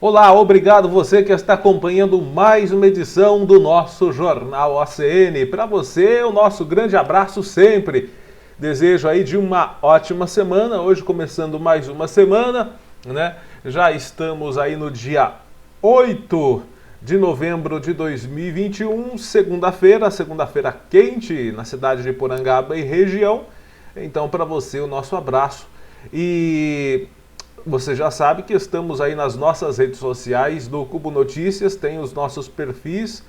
Olá, obrigado você que está acompanhando mais uma edição do nosso Jornal ACN. Para você, o nosso grande abraço sempre. Desejo aí de uma ótima semana, hoje começando mais uma semana, né? Já estamos aí no dia 8 de novembro de 2021, segunda-feira quente na cidade de Porangaba e região. Então, para você, o nosso abraço. E você já sabe que estamos aí nas nossas redes sociais do Cubo Notícias, tem os nossos perfis,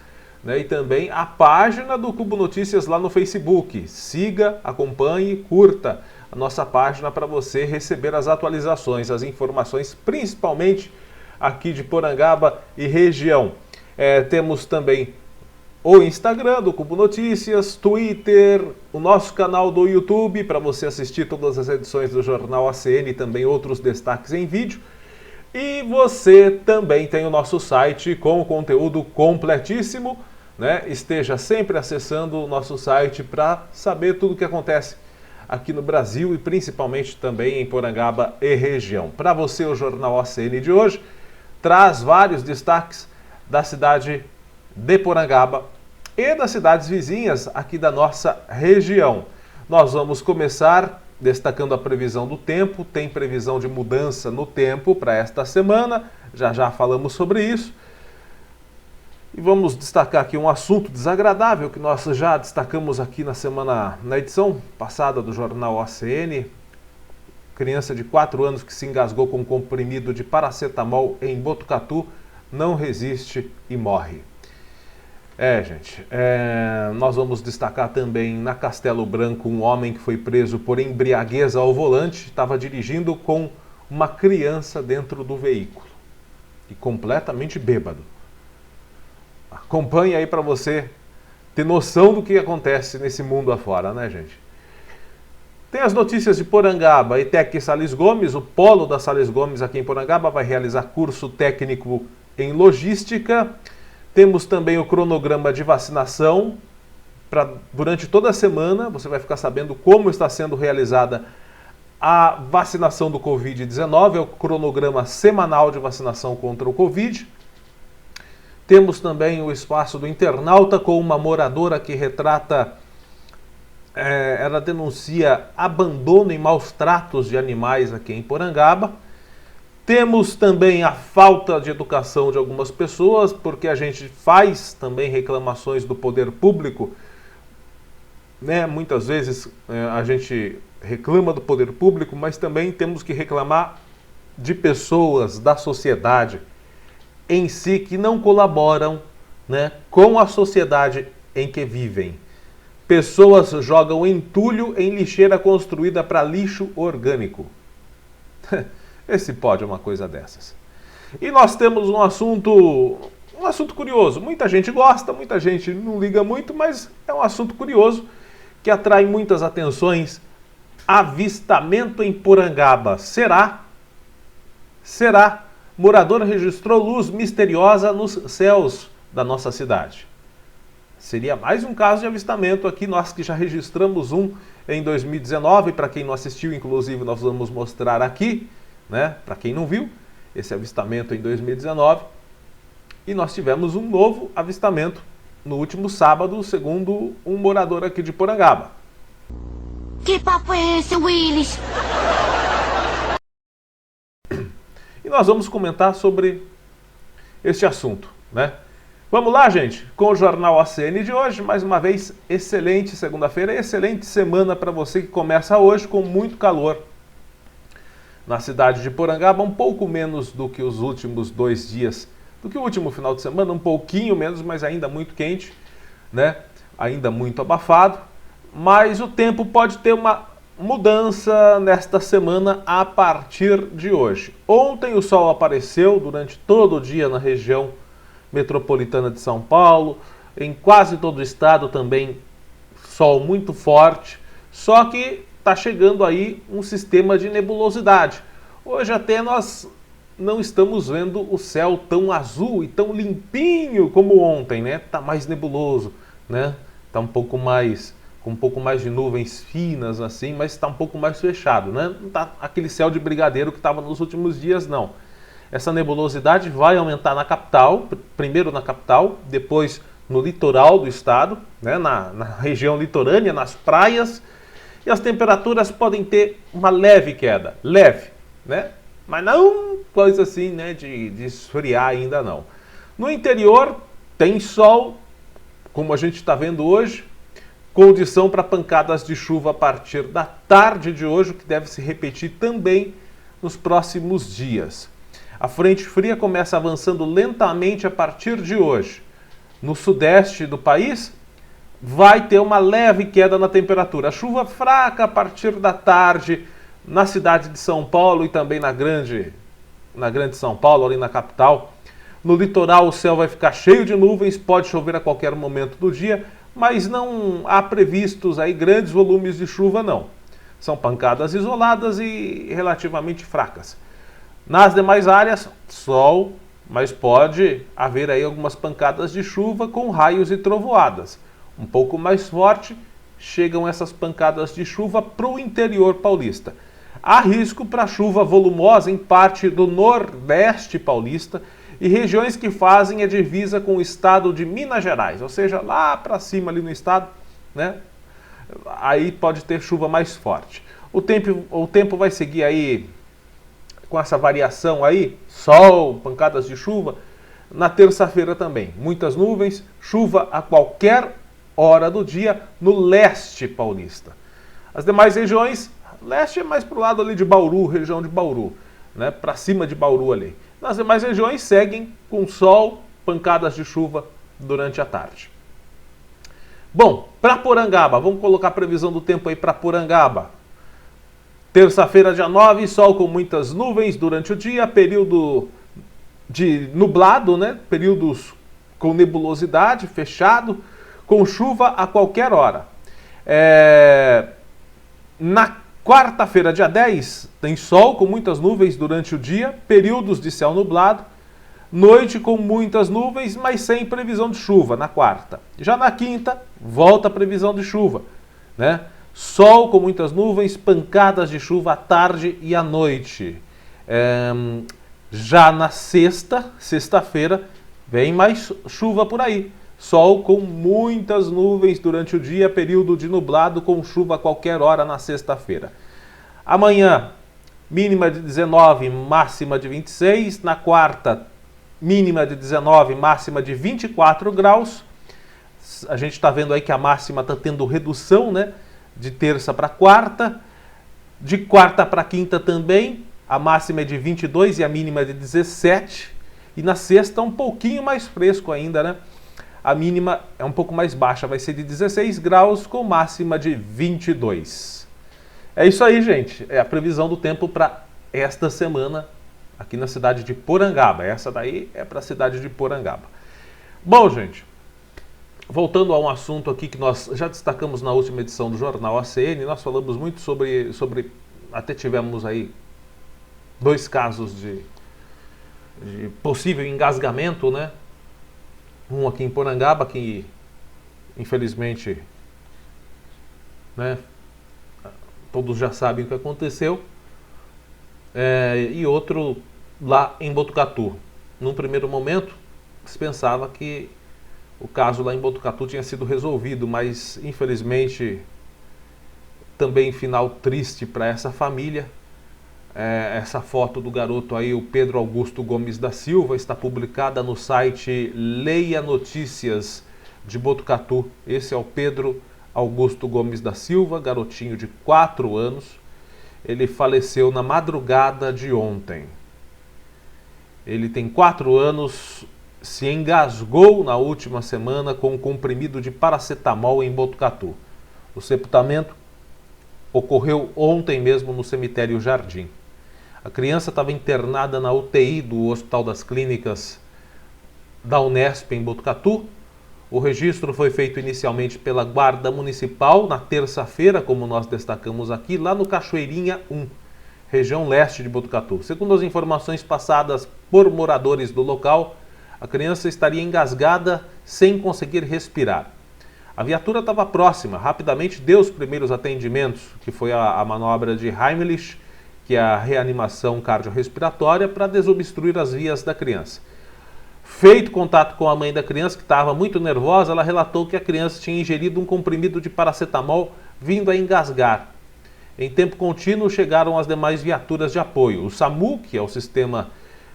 né, e também a página do Cubo Notícias lá no Facebook. Siga, acompanhe, curta a nossa página para você receber as atualizações, as informações, principalmente aqui de Porangaba e região. Temos também o Instagram do Cubo Notícias, Twitter, o nosso canal do YouTube para você assistir todas as edições do Jornal ACN e também outros destaques em vídeo. E você também tem o nosso site com conteúdo completíssimo, né? Esteja sempre acessando o nosso site para saber tudo o que acontece aqui no Brasil e principalmente também em Porangaba e região. Para você, o Jornal ACN de hoje traz vários destaques da cidade de Porangaba e das cidades vizinhas aqui da nossa região. Nós vamos começar destacando a previsão do tempo. Tem previsão de mudança no tempo para esta semana, já falamos sobre isso. E vamos destacar aqui um assunto desagradável que nós já destacamos aqui na edição passada do Jornal ACN. Criança de 4 anos que se engasgou com um comprimido de paracetamol em Botucatu não resiste e morre. Nós vamos destacar também na Castelo Branco um homem que foi preso por embriaguez ao volante, estava dirigindo com uma criança dentro do veículo e completamente bêbado. Acompanhe aí para você ter noção do que acontece nesse mundo afora, né, gente? Tem as notícias de Porangaba, ETEC Sales Gomes, o polo da Sales Gomes aqui em Porangaba vai realizar curso técnico em logística. Temos também o cronograma de vacinação. Durante toda a semana você vai ficar sabendo como está sendo realizada a vacinação do Covid-19, é o cronograma semanal de vacinação contra o Covid. Temos também o espaço do internauta com uma moradora que retrata, ela denuncia abandono e maus tratos de animais aqui em Porangaba. Temos também a falta de educação de algumas pessoas, porque a gente faz também reclamações do poder público, né? Muitas vezes a gente reclama do poder público, mas também temos que reclamar de pessoas da sociedade em si que não colaboram, né, com a sociedade em que vivem. Pessoas jogam entulho em lixeira construída para lixo orgânico. Esse pode uma coisa dessas. E nós temos um assunto curioso. Muita gente gosta, muita gente não liga muito, mas é um assunto curioso que atrai muitas atenções. Avistamento em Porangaba. Será? Morador registrou luz misteriosa nos céus da nossa cidade. Seria mais um caso de avistamento aqui, nós que já registramos um em 2019. Para quem não assistiu, inclusive, nós vamos mostrar aqui, né? Para quem não viu, esse avistamento em 2019. E nós tivemos um novo avistamento no último sábado, segundo um morador aqui de Porangaba. Que papo é esse, Willis? E nós vamos comentar sobre este assunto, né? Vamos lá, gente, com o Jornal ACN de hoje. Mais uma vez, excelente segunda-feira, excelente semana para você que começa hoje com muito calor. Na cidade de Porangaba, um pouco menos do que os últimos 2 dias, do que o último final de semana, um pouquinho menos, mas ainda muito quente, né? Ainda muito abafado. Mas o tempo pode ter uma mudança nesta semana a partir de hoje. Ontem o sol apareceu durante todo o dia na região metropolitana de São Paulo, em quase todo o estado também sol muito forte, só que está chegando aí um sistema de nebulosidade. Hoje até nós não estamos vendo o céu tão azul e tão limpinho como ontem, né? Tá mais nebuloso, né? Tá um pouco mais, com um pouco mais de nuvens finas assim, mas está um pouco mais fechado, né? Não tá aquele céu de brigadeiro que estava nos últimos dias, não. Essa nebulosidade vai aumentar na capital, primeiro na capital, depois no litoral do estado, né, na região litorânea, nas praias, e as temperaturas podem ter uma leve queda, leve, né? Mas não coisa assim, né, de esfriar ainda não. No interior tem sol, como a gente está vendo hoje, condição para pancadas de chuva a partir da tarde de hoje, o que deve se repetir também nos próximos dias. A frente fria começa avançando lentamente a partir de hoje. No sudeste do país, vai ter uma leve queda na temperatura. A chuva fraca a partir da tarde na cidade de São Paulo e também na grande São Paulo, ali na capital. No litoral o céu vai ficar cheio de nuvens, pode chover a qualquer momento do dia, mas não há previstos aí grandes volumes de chuva não. São pancadas isoladas e relativamente fracas. Nas demais áreas, sol, mas pode haver aí algumas pancadas de chuva com raios e trovoadas. Um pouco mais forte, chegam essas pancadas de chuva para o interior paulista. Há risco para chuva volumosa em parte do nordeste paulista e regiões que fazem a divisa com o estado de Minas Gerais, ou seja, lá para cima ali no estado, né? Aí pode ter chuva mais forte. O tempo vai seguir aí com essa variação aí, sol, pancadas de chuva, na terça-feira também. Muitas nuvens, chuva a qualquer hora do dia no leste paulista. As demais regiões, leste é mais para o lado ali de Bauru, região de Bauru, né, para cima de Bauru ali. Nas demais regiões seguem com sol, pancadas de chuva durante a tarde. Bom, para Porangaba, vamos colocar a previsão do tempo aí para Porangaba. Terça-feira, dia 9, sol com muitas nuvens durante o dia, período de nublado, né? Períodos com nebulosidade, fechado, com chuva a qualquer hora. Na quarta-feira, dia 10, tem sol com muitas nuvens durante o dia, períodos de céu nublado, noite com muitas nuvens, mas sem previsão de chuva na quarta. Já na quinta, volta a previsão de chuva, né? Sol com muitas nuvens, pancadas de chuva à tarde e à noite. Já na sexta-feira, vem mais chuva por aí. Sol com muitas nuvens durante o dia, período de nublado com chuva a qualquer hora na sexta-feira. Amanhã, mínima de 19, máxima de 26. Na quarta, mínima de 19, máxima de 24 graus. A gente está vendo aí que a máxima está tendo redução, né? De terça para quarta, de quarta para quinta também, a máxima é de 22 e a mínima é de 17, e na sexta um pouquinho mais fresco ainda, né? A mínima é um pouco mais baixa, vai ser de 16 graus com máxima de 22. É isso aí, gente, é a previsão do tempo para esta semana aqui na cidade de Porangaba. Essa daí é para a cidade de Porangaba. Bom, gente, voltando a um assunto aqui que nós já destacamos na última edição do Jornal ACN, nós falamos muito sobre até tivemos aí 2 casos de possível engasgamento, né? Um aqui em Porangaba, que infelizmente, né, todos já sabem o que aconteceu, e outro lá em Botucatu. Num primeiro momento, se pensava que o caso lá em Botucatu tinha sido resolvido, mas infelizmente também final triste para essa família. Essa foto do garoto aí, o Pedro Augusto Gomes da Silva, está publicada no site Leia Notícias de Botucatu. Esse é o Pedro Augusto Gomes da Silva, garotinho de 4 anos. Ele faleceu na madrugada de ontem. Ele tem 4 anos, se engasgou na última semana com um comprimido de paracetamol em Botucatu. O sepultamento ocorreu ontem mesmo no cemitério Jardim. A criança estava internada na UTI do Hospital das Clínicas da Unesp em Botucatu. O registro foi feito inicialmente pela Guarda Municipal na terça-feira, como nós destacamos aqui, lá no Cachoeirinha 1, região leste de Botucatu. Segundo as informações passadas por moradores do local, a criança estaria engasgada sem conseguir respirar. A viatura estava próxima, rapidamente deu os primeiros atendimentos, que foi a manobra de Heimlich, que é a reanimação cardiorrespiratória, para desobstruir as vias da criança. Feito contato com a mãe da criança, que estava muito nervosa, ela relatou que a criança tinha ingerido um comprimido de paracetamol vindo a engasgar. Em tempo contínuo chegaram as demais viaturas de apoio. O SAMU, que é o Sistema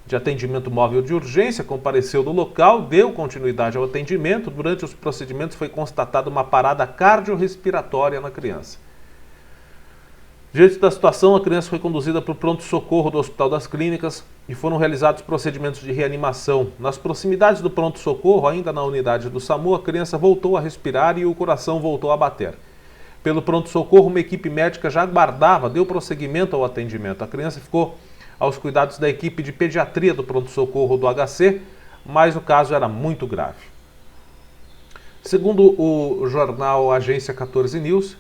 de Atendimento Móvel de Urgência, compareceu no local, deu continuidade ao atendimento. Durante os procedimentos foi constatada uma parada cardiorrespiratória na criança. Diante da situação, a criança foi conduzida para o pronto-socorro do Hospital das Clínicas e foram realizados procedimentos de reanimação. Nas proximidades do pronto-socorro, ainda na unidade do SAMU, a criança voltou a respirar e o coração voltou a bater. Pelo pronto-socorro, uma equipe médica já aguardava, deu prosseguimento ao atendimento. A criança ficou aos cuidados da equipe de pediatria do pronto-socorro do HC, mas o caso era muito grave. Segundo o jornal Agência 14 News,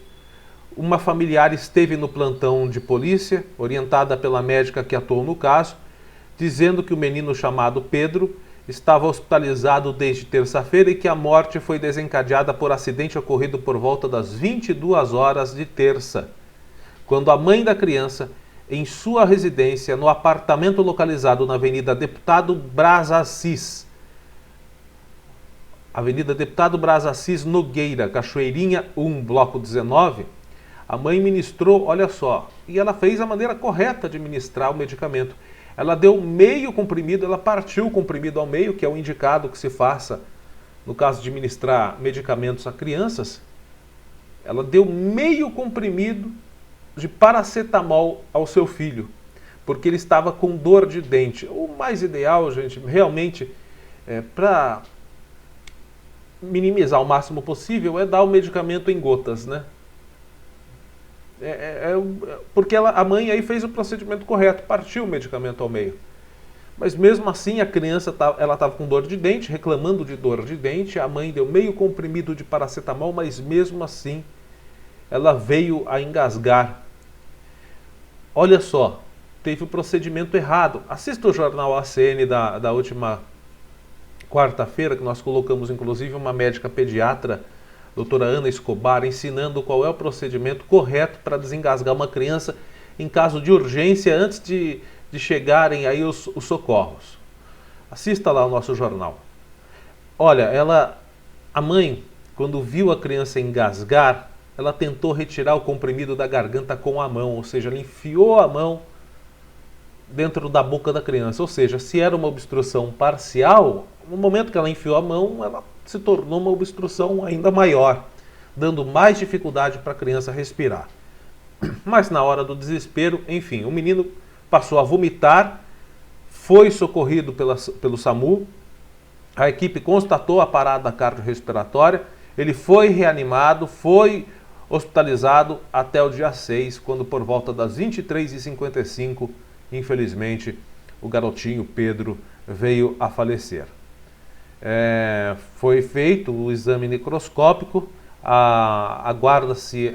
uma familiar esteve no plantão de polícia, orientada pela médica que atuou no caso, dizendo que o menino chamado Pedro estava hospitalizado desde terça-feira e que a morte foi desencadeada por acidente ocorrido por volta das 22 horas de terça, quando a mãe da criança, em sua residência, no apartamento localizado na Avenida Deputado Braz Assis Nogueira, Cachoeirinha 1, Bloco 19, a mãe ministrou, olha só, e ela fez a maneira correta de ministrar o medicamento. Ela deu meio comprimido, ela partiu o comprimido ao meio, que é o indicado que se faça no caso de ministrar medicamentos a crianças. Ela deu meio comprimido de paracetamol ao seu filho, porque ele estava com dor de dente. O mais ideal, gente, realmente, para minimizar o máximo possível, é dar o medicamento em gotas, né? Porque a mãe aí fez o procedimento correto, partiu o medicamento ao meio. Mas mesmo assim a criança estava com dor de dente, reclamando de dor de dente, a mãe deu meio comprimido de paracetamol, mas mesmo assim ela veio a engasgar. Olha só, teve o procedimento errado. Assista o jornal ACN da última quarta-feira, que nós colocamos inclusive uma médica pediatra, doutora Ana Escobar, ensinando qual é o procedimento correto para desengasgar uma criança em caso de urgência, antes de chegarem aí os socorros. Assista lá o nosso jornal. Olha, a mãe, quando viu a criança engasgar, ela tentou retirar o comprimido da garganta com a mão, ou seja, ela enfiou a mão dentro da boca da criança. Ou seja, se era uma obstrução parcial, no momento que ela enfiou a mão, ela se tornou uma obstrução ainda maior, dando mais dificuldade para a criança respirar. Mas na hora do desespero, enfim, o menino passou a vomitar, foi socorrido pelo SAMU, a equipe constatou a parada cardiorrespiratória, ele foi reanimado, foi hospitalizado até o dia 6, quando por volta das 23h55, infelizmente, o garotinho Pedro veio a falecer. Foi feito o exame necroscópico, aguarda-se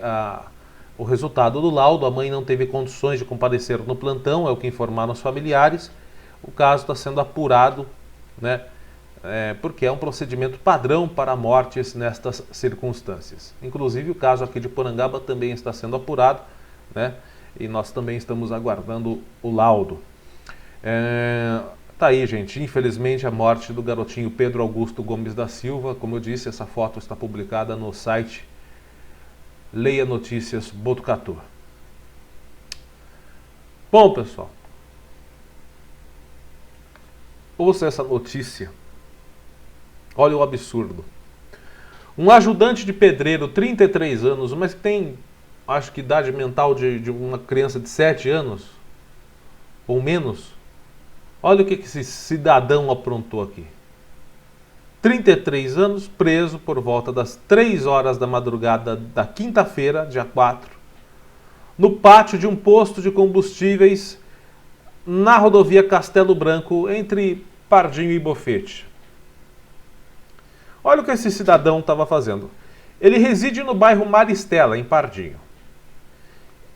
o resultado do laudo. A mãe não teve condições de comparecer no plantão, é o que informaram os familiares. O caso está sendo apurado, né, porque é um procedimento padrão para mortes nestas circunstâncias. Inclusive o caso aqui de Porangaba também está sendo apurado, né, e nós também estamos aguardando o laudo. Tá aí, gente, infelizmente a morte do garotinho Pedro Augusto Gomes da Silva. Como eu disse, essa foto está publicada no site Leia Notícias Botucatu. Bom, pessoal, ouça essa notícia. Olha o absurdo. Um ajudante de pedreiro, 33 anos, mas que tem, acho que idade mental de uma criança de 7 anos ou menos. Olha o que esse cidadão aprontou aqui. 33 anos, preso por volta das 3 horas da madrugada da quinta-feira, dia 4, no pátio de um posto de combustíveis na rodovia Castelo Branco, entre Pardinho e Bofete. Olha o que esse cidadão estava fazendo. Ele reside no bairro Maristela, em Pardinho,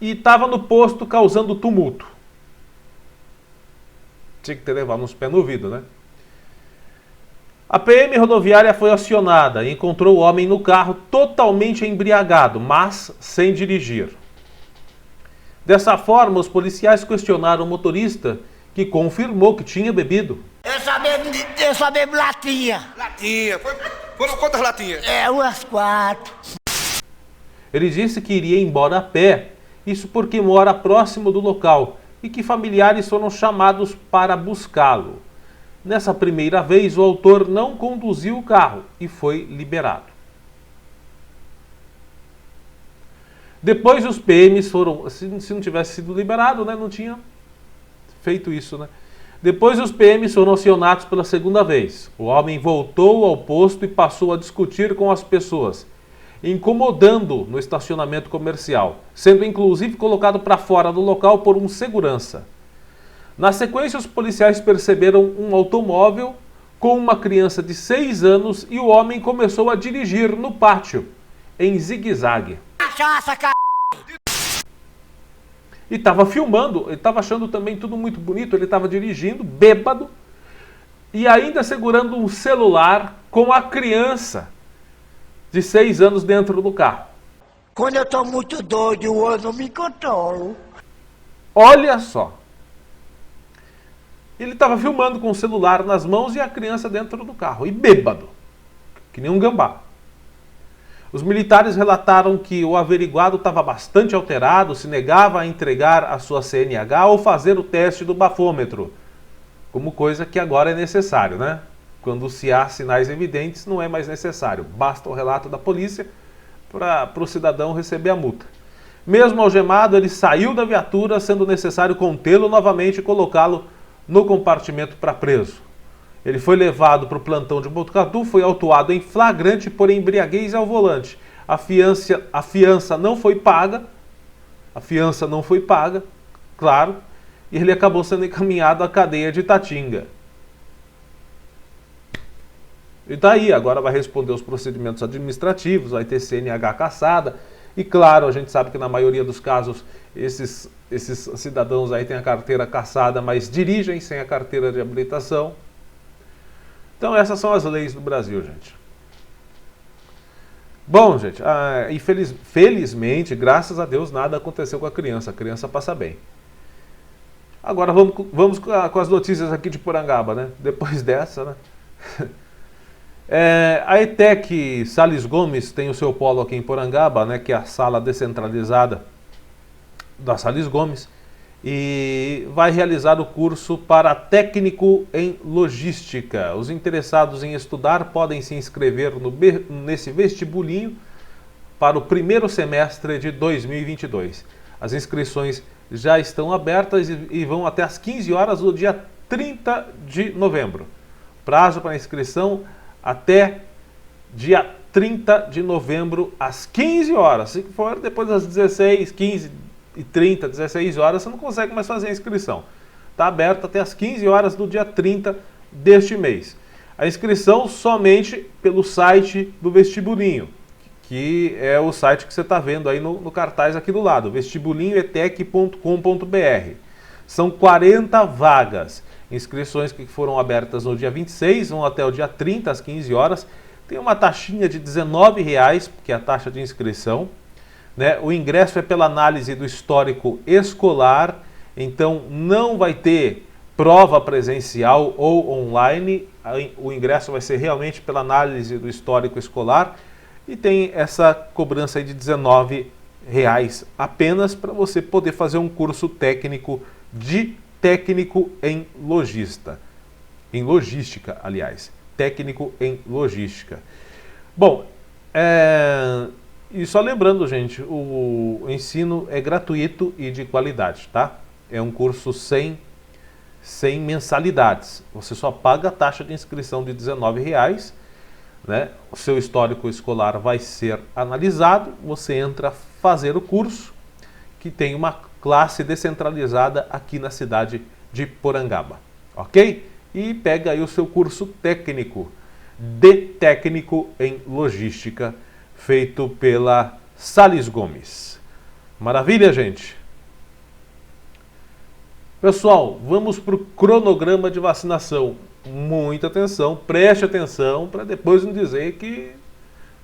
e estava no posto causando tumulto. Tinha que ter levado uns pés no ouvido, né? A PM rodoviária foi acionada e encontrou o homem no carro totalmente embriagado, mas sem dirigir. Dessa forma, os policiais questionaram o motorista, que confirmou que tinha bebido. Eu só bebo latinha. Latinha? Foram quantas latinhas? Umas 4. Ele disse que iria embora a pé, isso porque mora próximo do local e que familiares foram chamados para buscá-lo. Nessa primeira vez, o autor não conduziu o carro e foi liberado. Depois os PMs foram, se não tivesse sido liberado, né, não tinha feito isso, né? Depois os PMs foram acionados pela segunda vez. O homem voltou ao posto e passou a discutir com as pessoas, incomodando no estacionamento comercial, sendo inclusive colocado para fora do local por um segurança. Na sequência, os policiais perceberam um automóvel com uma criança de 6 anos e o homem começou a dirigir no pátio, em zigue-zague. Cachaça, c... E estava filmando, ele estava achando também tudo muito bonito, ele estava dirigindo, bêbado, e ainda segurando um celular com a criança de 6 anos dentro do carro. Quando eu tô muito doido, eu não me controlo. Olha só. Ele estava filmando com o celular nas mãos e a criança dentro do carro, e bêbado, que nem um gambá. Os militares relataram que o averiguado estava bastante alterado, se negava a entregar a sua CNH ou fazer o teste do bafômetro, como coisa que agora é necessário, né? Quando se há sinais evidentes, não é mais necessário. Basta o relato da polícia para o cidadão receber a multa. Mesmo algemado, ele saiu da viatura, sendo necessário contê-lo novamente e colocá-lo no compartimento para preso. Ele foi levado para o plantão de Botucatu, foi autuado em flagrante por embriaguez ao volante. A fiança não foi paga, claro, e ele acabou sendo encaminhado à cadeia de Itatinga. E tá aí, agora vai responder os procedimentos administrativos, vai ter CNH cassada. E claro, a gente sabe que na maioria dos casos esses cidadãos aí têm a carteira cassada, mas dirigem sem a carteira de habilitação. Então essas são as leis do Brasil, gente. Bom, gente, felizmente, graças a Deus, nada aconteceu com a criança passa bem. Agora vamos com as notícias aqui de Porangaba, né? Depois dessa, né? A ETEC Sales Gomes tem o seu polo aqui em Porangaba, né, que é a sala descentralizada da Sales Gomes, e vai realizar o curso para técnico em logística. Os interessados em estudar podem se inscrever nesse vestibulinho para o primeiro semestre de 2022. As inscrições já estão abertas e vão até às 15 horas do dia 30 de novembro. Prazo para inscrição até dia 30 de novembro às 15 horas. Se for depois das 16, 15 e 30, 16 horas, você não consegue mais fazer a inscrição. Está aberto até às 15 horas do dia 30 deste mês. A inscrição somente pelo site do vestibulinho, que é o site que você está vendo aí no cartaz aqui do lado, vestibulinhoetec.com.br. São 40 vagas. Inscrições que foram abertas no dia 26, vão até o dia 30, às 15 horas. Tem uma taxinha de R$19, que é a taxa de inscrição. Né? O ingresso é pela análise do histórico escolar, então não vai ter prova presencial ou online. O ingresso vai ser realmente pela análise do histórico escolar e tem essa cobrança aí de R$19 apenas para você poder fazer um curso técnico de técnico em logística, aliás. Técnico em logística. Bom, e só lembrando, gente, o ensino é gratuito e de qualidade, tá? É um curso sem mensalidades. Você só paga a taxa de inscrição de R$19, né? O seu histórico escolar vai ser analisado, você entra a fazer o curso, que tem uma classe descentralizada aqui na cidade de Porangaba, ok? E pega aí o seu curso técnico, de técnico em logística, feito pela Sales Gomes. Maravilha, gente? Pessoal, vamos para o cronograma de vacinação. Muita atenção, preste atenção, para depois não dizer que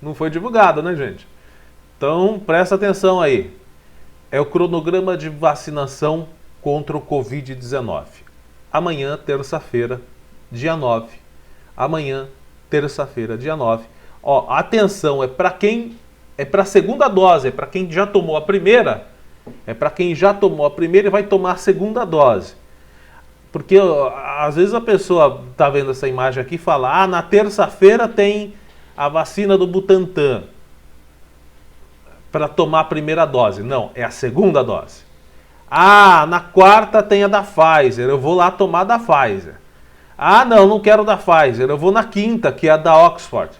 não foi divulgado, né, gente? Então, presta atenção aí. é o cronograma de vacinação contra o Covid-19. Amanhã, terça-feira, dia 9. Amanhã, terça-feira, dia 9. Ó, atenção, é para quem é para a segunda dose, é para quem já tomou a primeira, e vai tomar a segunda dose. Porque às vezes a pessoa está vendo essa imagem aqui e fala: "Ah, na terça-feira tem a vacina do Butantan para tomar a primeira dose". Não, é a segunda dose. "Ah, na quarta tem a da Pfizer, eu vou lá tomar da Pfizer". "Ah, não quero da Pfizer, eu vou na quinta, que é a da Oxford".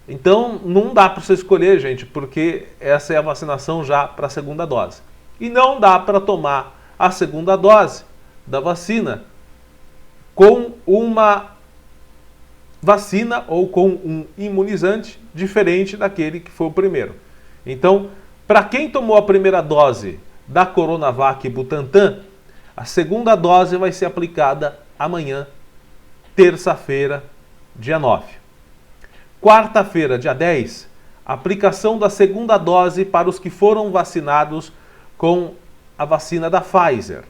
Então, não dá para você escolher, gente, porque essa é a vacinação já para a segunda dose. E não dá para tomar a segunda dose da vacina com uma vacina ou com um imunizante diferente daquele que foi o primeiro. Então, para quem tomou a primeira dose da Coronavac e Butantan, a segunda dose vai ser aplicada amanhã, terça-feira, dia 9. Quarta-feira, dia 10, aplicação da segunda dose para os que foram vacinados com a vacina da Pfizer.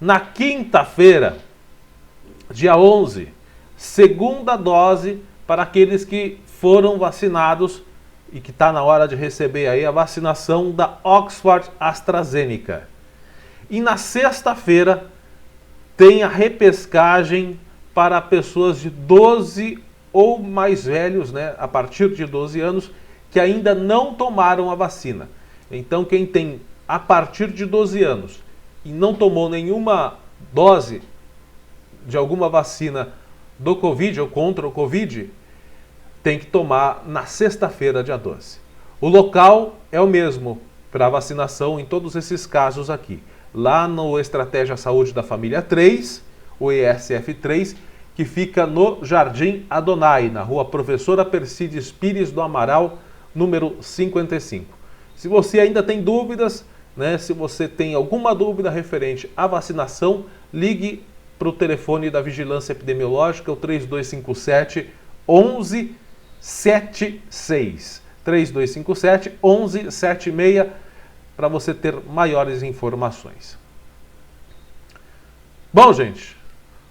Na quinta-feira, dia 11, segunda dose para aqueles que foram vacinados e que está na hora de receber aí a vacinação da Oxford AstraZeneca. E na sexta-feira tem a repescagem para pessoas de 12 ou mais velhos, né, a partir de 12 anos, que ainda não tomaram a vacina. Então, quem tem a partir de 12 anos e não tomou nenhuma dose de alguma vacina do Covid ou contra o Covid, tem que tomar na sexta-feira, dia 12. O local é o mesmo para a vacinação em todos esses casos aqui. Lá no Estratégia Saúde da Família 3, o ESF 3, que fica no Jardim Adonai, na rua Professora Percides Pires do Amaral, número 55. Se você ainda tem dúvidas, né, se você tem alguma dúvida referente à vacinação, ligue para o telefone da Vigilância Epidemiológica, o 3257 1176. 3257 1176, para você ter maiores informações. Bom, gente,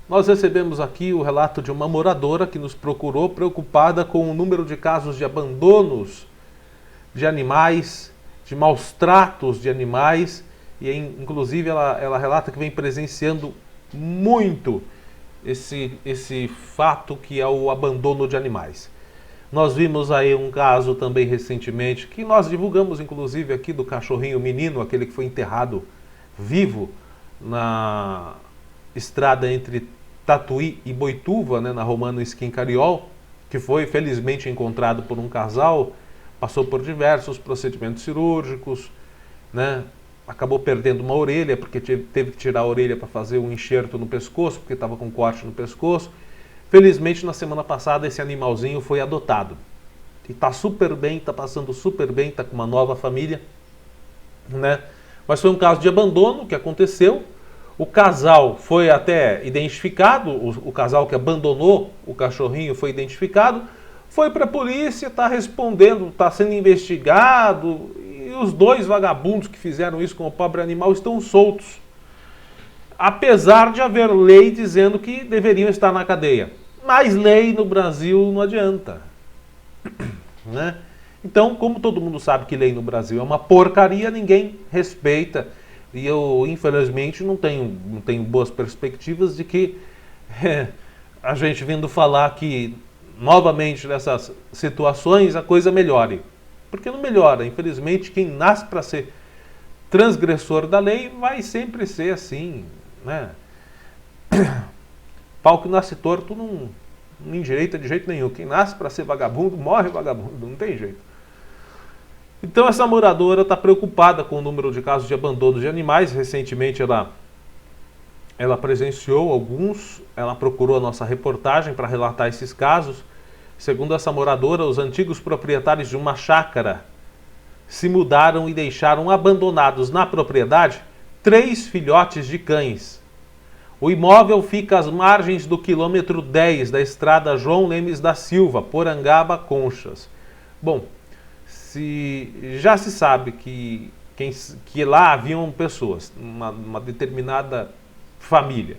nós recebemos aqui o relato de uma moradora que nos procurou preocupada com o número de casos de abandonos de animais, de maus tratos de animais, e inclusive ela relata que vem presenciando muito esse fato que é o abandono de animais. Nós vimos aí um caso também recentemente, que nós divulgamos inclusive aqui, do cachorrinho menino, aquele que foi enterrado vivo na estrada entre Tatuí e Boituva, né, na Romano Esquincariol, que foi felizmente encontrado por um casal, passou por diversos procedimentos cirúrgicos, né, acabou perdendo uma orelha, porque teve que tirar a orelha para fazer um enxerto no pescoço, porque estava com corte no pescoço. Felizmente, na semana passada, esse animalzinho foi adotado. E está super bem, está passando super bem, está com uma nova família, né? Mas foi um caso de abandono que aconteceu. O casal foi até identificado, o casal que abandonou o cachorrinho foi identificado, foi para a polícia, está respondendo, está sendo investigado, e os dois vagabundos que fizeram isso com o pobre animal estão soltos. Apesar de haver lei dizendo que deveriam estar na cadeia. Mas lei no Brasil não adianta, né? Então, como todo mundo sabe que lei no Brasil é uma porcaria, ninguém respeita. E eu, infelizmente, não tenho boas perspectivas de que a gente vindo falar que, novamente, nessas situações, a coisa melhore. Porque não melhora. Infelizmente, quem nasce para ser transgressor da lei vai sempre ser assim, né? Pau que nasce torto não endireita de jeito nenhum. Quem nasce para ser vagabundo, morre vagabundo. Não tem jeito. Então essa moradora está preocupada com o número de casos de abandono de animais. Recentemente ela presenciou alguns, ela procurou a nossa reportagem para relatar esses casos. Segundo essa moradora, os antigos proprietários de uma chácara se mudaram e deixaram abandonados na propriedade 3 filhotes de cães. O imóvel fica às margens do quilômetro 10 da estrada João Lemes da Silva, Porangaba, Conchas. Bom, já se sabe que que lá haviam pessoas, uma determinada família.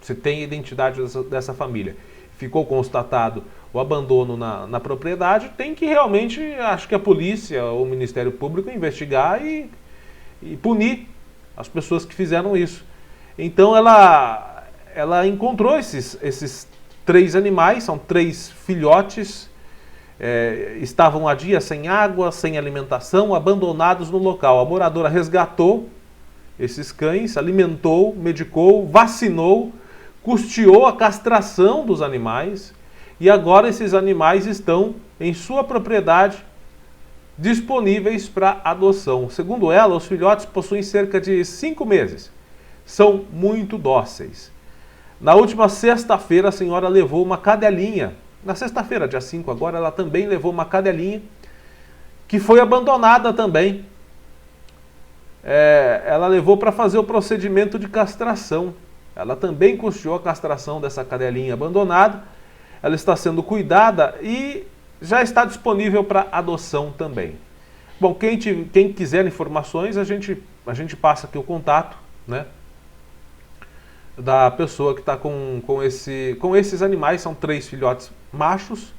Você tem a identidade dessa família. Ficou constatado o abandono na propriedade, tem que realmente, acho que a polícia ou o Ministério Público investigar e punir as pessoas que fizeram isso. Então ela encontrou esses 3 animais, são 3 filhotes, estavam há dias sem água, sem alimentação, abandonados no local. A moradora resgatou esses cães, alimentou, medicou, vacinou, custeou a castração dos animais e agora esses animais estão em sua propriedade, disponíveis para adoção. Segundo ela, os filhotes possuem cerca de 5 meses. São muito dóceis. Na última sexta-feira, a senhora levou uma cadelinha. Na sexta-feira, dia 5 agora, ela também levou uma cadelinha que foi abandonada também. Ela levou para fazer o procedimento de castração. Ela também custeou a castração dessa cadelinha abandonada. Ela está sendo cuidada e já está disponível para adoção também. Bom, quem quiser informações, a gente passa aqui o contato, né, da pessoa que está com esses animais. São 3 filhotes machos,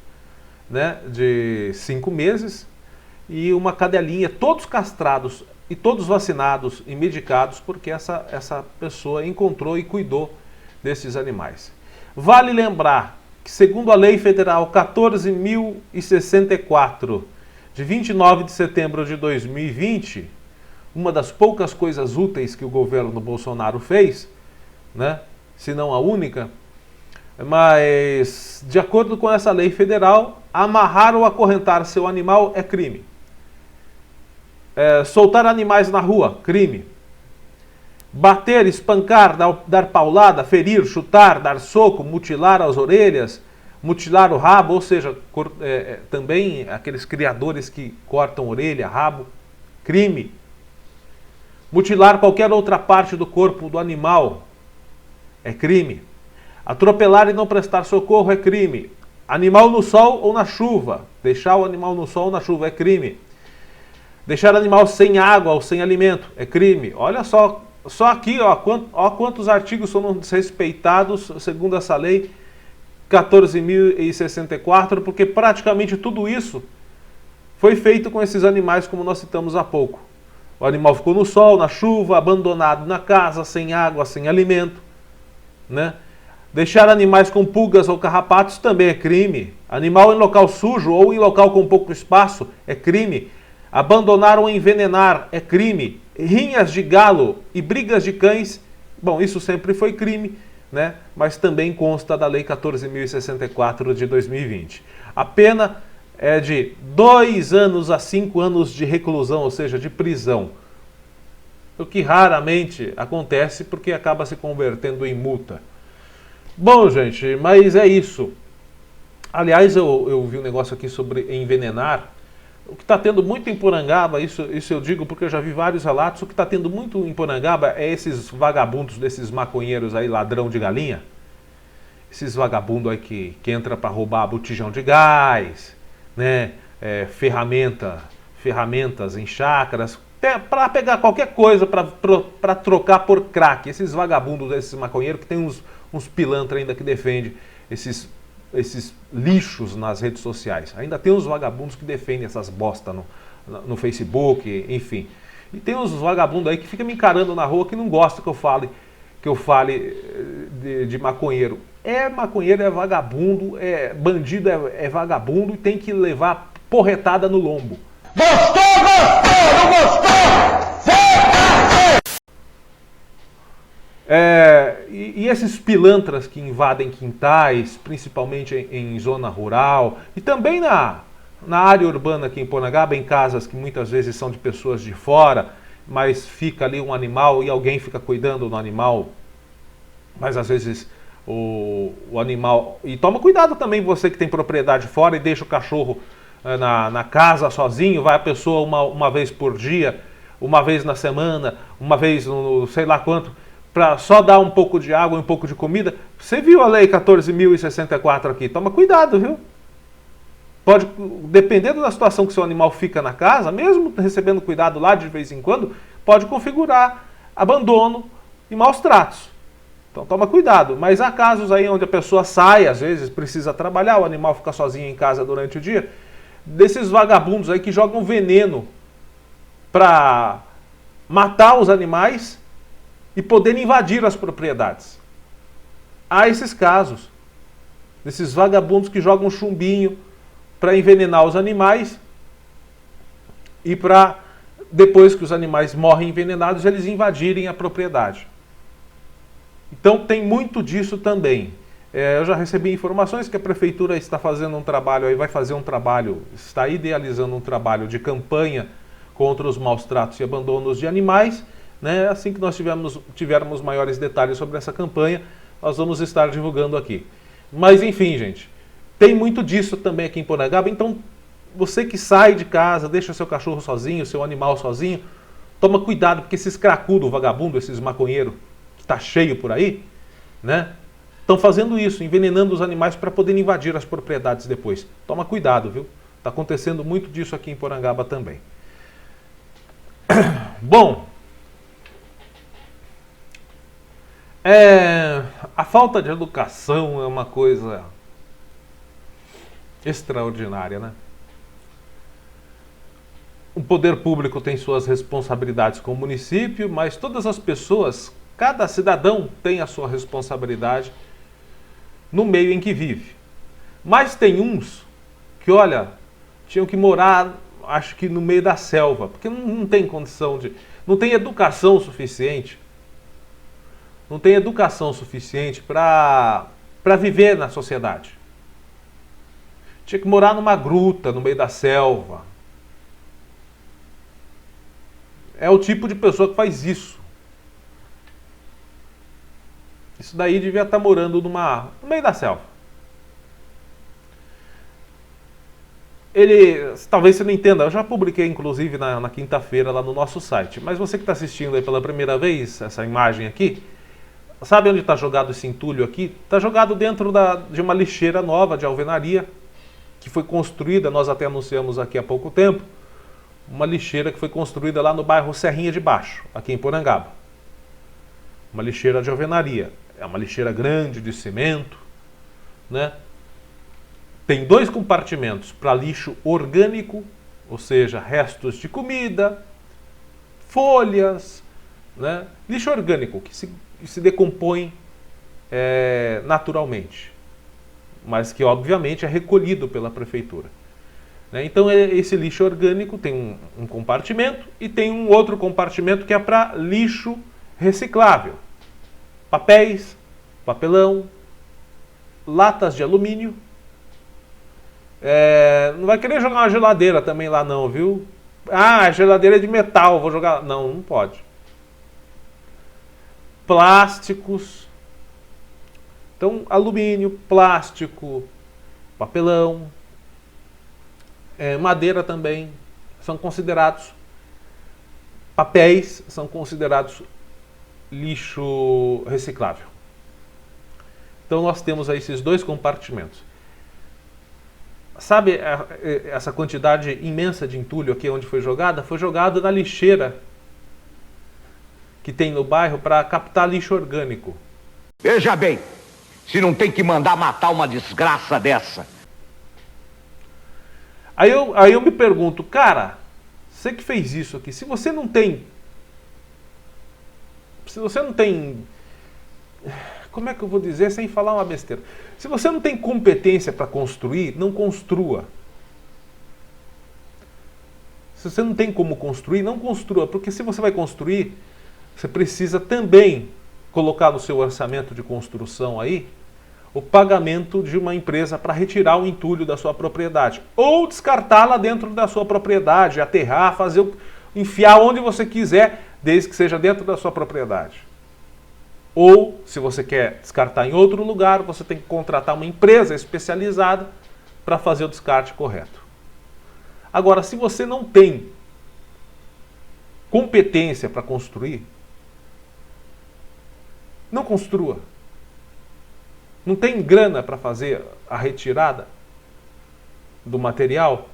né, de 5 meses e uma cadelinha, todos castrados e todos vacinados e medicados, porque essa pessoa encontrou e cuidou desses animais. Vale lembrar que, segundo a Lei Federal 14.064, de 29 de setembro de 2020, uma das poucas coisas úteis que o governo Bolsonaro fez, né, se não a única, mas, de acordo com essa lei federal, amarrar ou acorrentar seu animal é crime. Soltar animais na rua, crime. Bater, espancar, dar paulada, ferir, chutar, dar soco, mutilar as orelhas, mutilar o rabo, ou seja, também aqueles criadores que cortam orelha, rabo, crime. Mutilar qualquer outra parte do corpo do animal é crime. Atropelar e não prestar socorro é crime. Animal no sol ou na chuva, deixar o animal no sol ou na chuva é crime. Deixar animal sem água ou sem alimento é crime. Olha só aqui, ó quantos artigos são desrespeitados segundo essa lei 14.064, porque praticamente tudo isso foi feito com esses animais, como nós citamos há pouco. O animal ficou no sol, na chuva, abandonado na casa, sem água, sem alimento, né? Deixar animais com pulgas ou carrapatos também é crime. Animal em local sujo ou em local com pouco espaço é crime. Abandonar ou envenenar é crime. Rinhas de galo e brigas de cães, bom, isso sempre foi crime, né? Mas também consta da Lei 14.064 de 2020. A pena é de 2 anos a 5 anos de reclusão, ou seja, de prisão. O que raramente acontece porque acaba se convertendo em multa. Bom, gente, mas é isso. Aliás, eu vi um negócio aqui sobre envenenar. O que está tendo muito em Porangaba, isso eu digo porque eu já vi vários relatos, o que está tendo muito em Porangaba é esses vagabundos, desses maconheiros aí, ladrão de galinha. Esses vagabundos aí que entram para roubar botijão de gás, né? Ferramentas em chácaras, para pegar qualquer coisa para trocar por crack. Esses vagabundos, esses maconheiros que tem uns pilantras ainda que defendem esses lixos nas redes sociais. Ainda tem uns vagabundos que defendem essas bosta no Facebook, enfim. E tem uns vagabundos aí que ficam me encarando na rua que não gostam que eu fale de maconheiro. Maconheiro é vagabundo, bandido é vagabundo e tem que levar porretada no lombo. Gostou? Não gostou? E esses pilantras que invadem quintais, principalmente em zona rural, e também na área urbana aqui em Porangaba, em casas que muitas vezes são de pessoas de fora, mas fica ali um animal e alguém fica cuidando do animal, mas às vezes o animal... E toma cuidado também você que tem propriedade fora e deixa o cachorro na casa sozinho, vai a pessoa uma vez por dia, uma vez na semana, uma vez no sei lá quanto, para só dar um pouco de água e um pouco de comida. Você viu a Lei 14.064 aqui? Toma cuidado, viu? pode, dependendo da situação que seu animal fica na casa, mesmo recebendo cuidado lá de vez em quando, pode configurar abandono e maus tratos. Então toma cuidado, mas há casos aí onde a pessoa sai, às vezes precisa trabalhar, o animal fica sozinho em casa durante o dia, desses vagabundos aí que jogam veneno para matar os animais e poder invadir as propriedades. Há esses casos, desses vagabundos que jogam chumbinho para envenenar os animais e para, depois que os animais morrem envenenados, eles invadirem a propriedade. Então tem muito disso também. Eu já recebi informações que a prefeitura está fazendo um trabalho, aí vai fazer um trabalho, está idealizando um trabalho de campanha contra os maus tratos e abandonos de animais. Né? Assim que nós tivermos maiores detalhes sobre essa campanha, nós vamos estar divulgando aqui. Mas enfim, gente, tem muito disso também aqui em Porangaba. Então você que sai de casa, deixa seu cachorro sozinho, seu animal sozinho, toma cuidado, porque esses cracudos, vagabundo, esses maconheiros, está cheio por aí, né? Estão fazendo isso, envenenando os animais para poder invadir as propriedades depois. Toma cuidado, viu? Está acontecendo muito disso aqui em Porangaba também. Bom, a falta de educação é uma coisa extraordinária, né? O poder público tem suas responsabilidades com o município, mas todas as pessoas, cada cidadão tem a sua responsabilidade no meio em que vive. Mas tem uns que, olha, tinham que morar, acho que no meio da selva, porque não tem condição de... não tem educação suficiente. Não tem educação suficiente para viver na sociedade. Tinha que morar numa gruta, no meio da selva. É o tipo de pessoa que faz isso. Isso daí devia estar morando no meio da selva. Talvez você não entenda, eu já publiquei inclusive na quinta-feira lá no nosso site, mas você que está assistindo aí pela primeira vez, essa imagem aqui, sabe onde está jogado esse entulho aqui? Está jogado dentro de uma lixeira nova de alvenaria, que foi construída, nós até anunciamos aqui há pouco tempo, uma lixeira que foi construída lá no bairro Serrinha de Baixo, aqui em Porangaba. Uma lixeira de alvenaria. É uma lixeira grande de cimento, né? Tem 2 compartimentos para lixo orgânico, ou seja, restos de comida, folhas, né? Lixo orgânico que se decompõe naturalmente, mas que obviamente é recolhido pela prefeitura. Né? Então esse lixo orgânico tem um compartimento e tem um outro compartimento que é para lixo reciclável. Papéis, papelão, latas de alumínio. Não vai querer jogar uma geladeira também lá não, viu? Ah, a geladeira é de metal, vou jogar... Não pode. Plásticos. Então, alumínio, plástico, papelão, madeira também são considerados, papéis são considerados lixo reciclável. Então nós temos aí esses 2 compartimentos. Sabe essa quantidade imensa de entulho aqui onde foi jogada? Foi jogada na lixeira que tem no bairro para captar lixo orgânico. Veja bem, se não tem que mandar matar uma desgraça dessa. Aí eu me pergunto, cara, você que fez isso aqui, se você não tem, como é que eu vou dizer sem falar uma besteira? Se você não tem competência para construir, não construa. Se você não tem como construir, não construa, porque se você vai construir, você precisa também colocar no seu orçamento de construção aí o pagamento de uma empresa para retirar o entulho da sua propriedade. Ou descartá-la dentro da sua propriedade, aterrar, enfiar onde você quiser, desde que seja dentro da sua propriedade. Ou, se você quer descartar em outro lugar, você tem que contratar uma empresa especializada para fazer o descarte correto. Agora, se você não tem competência para construir, não construa. Não tem grana para fazer a retirada? do material,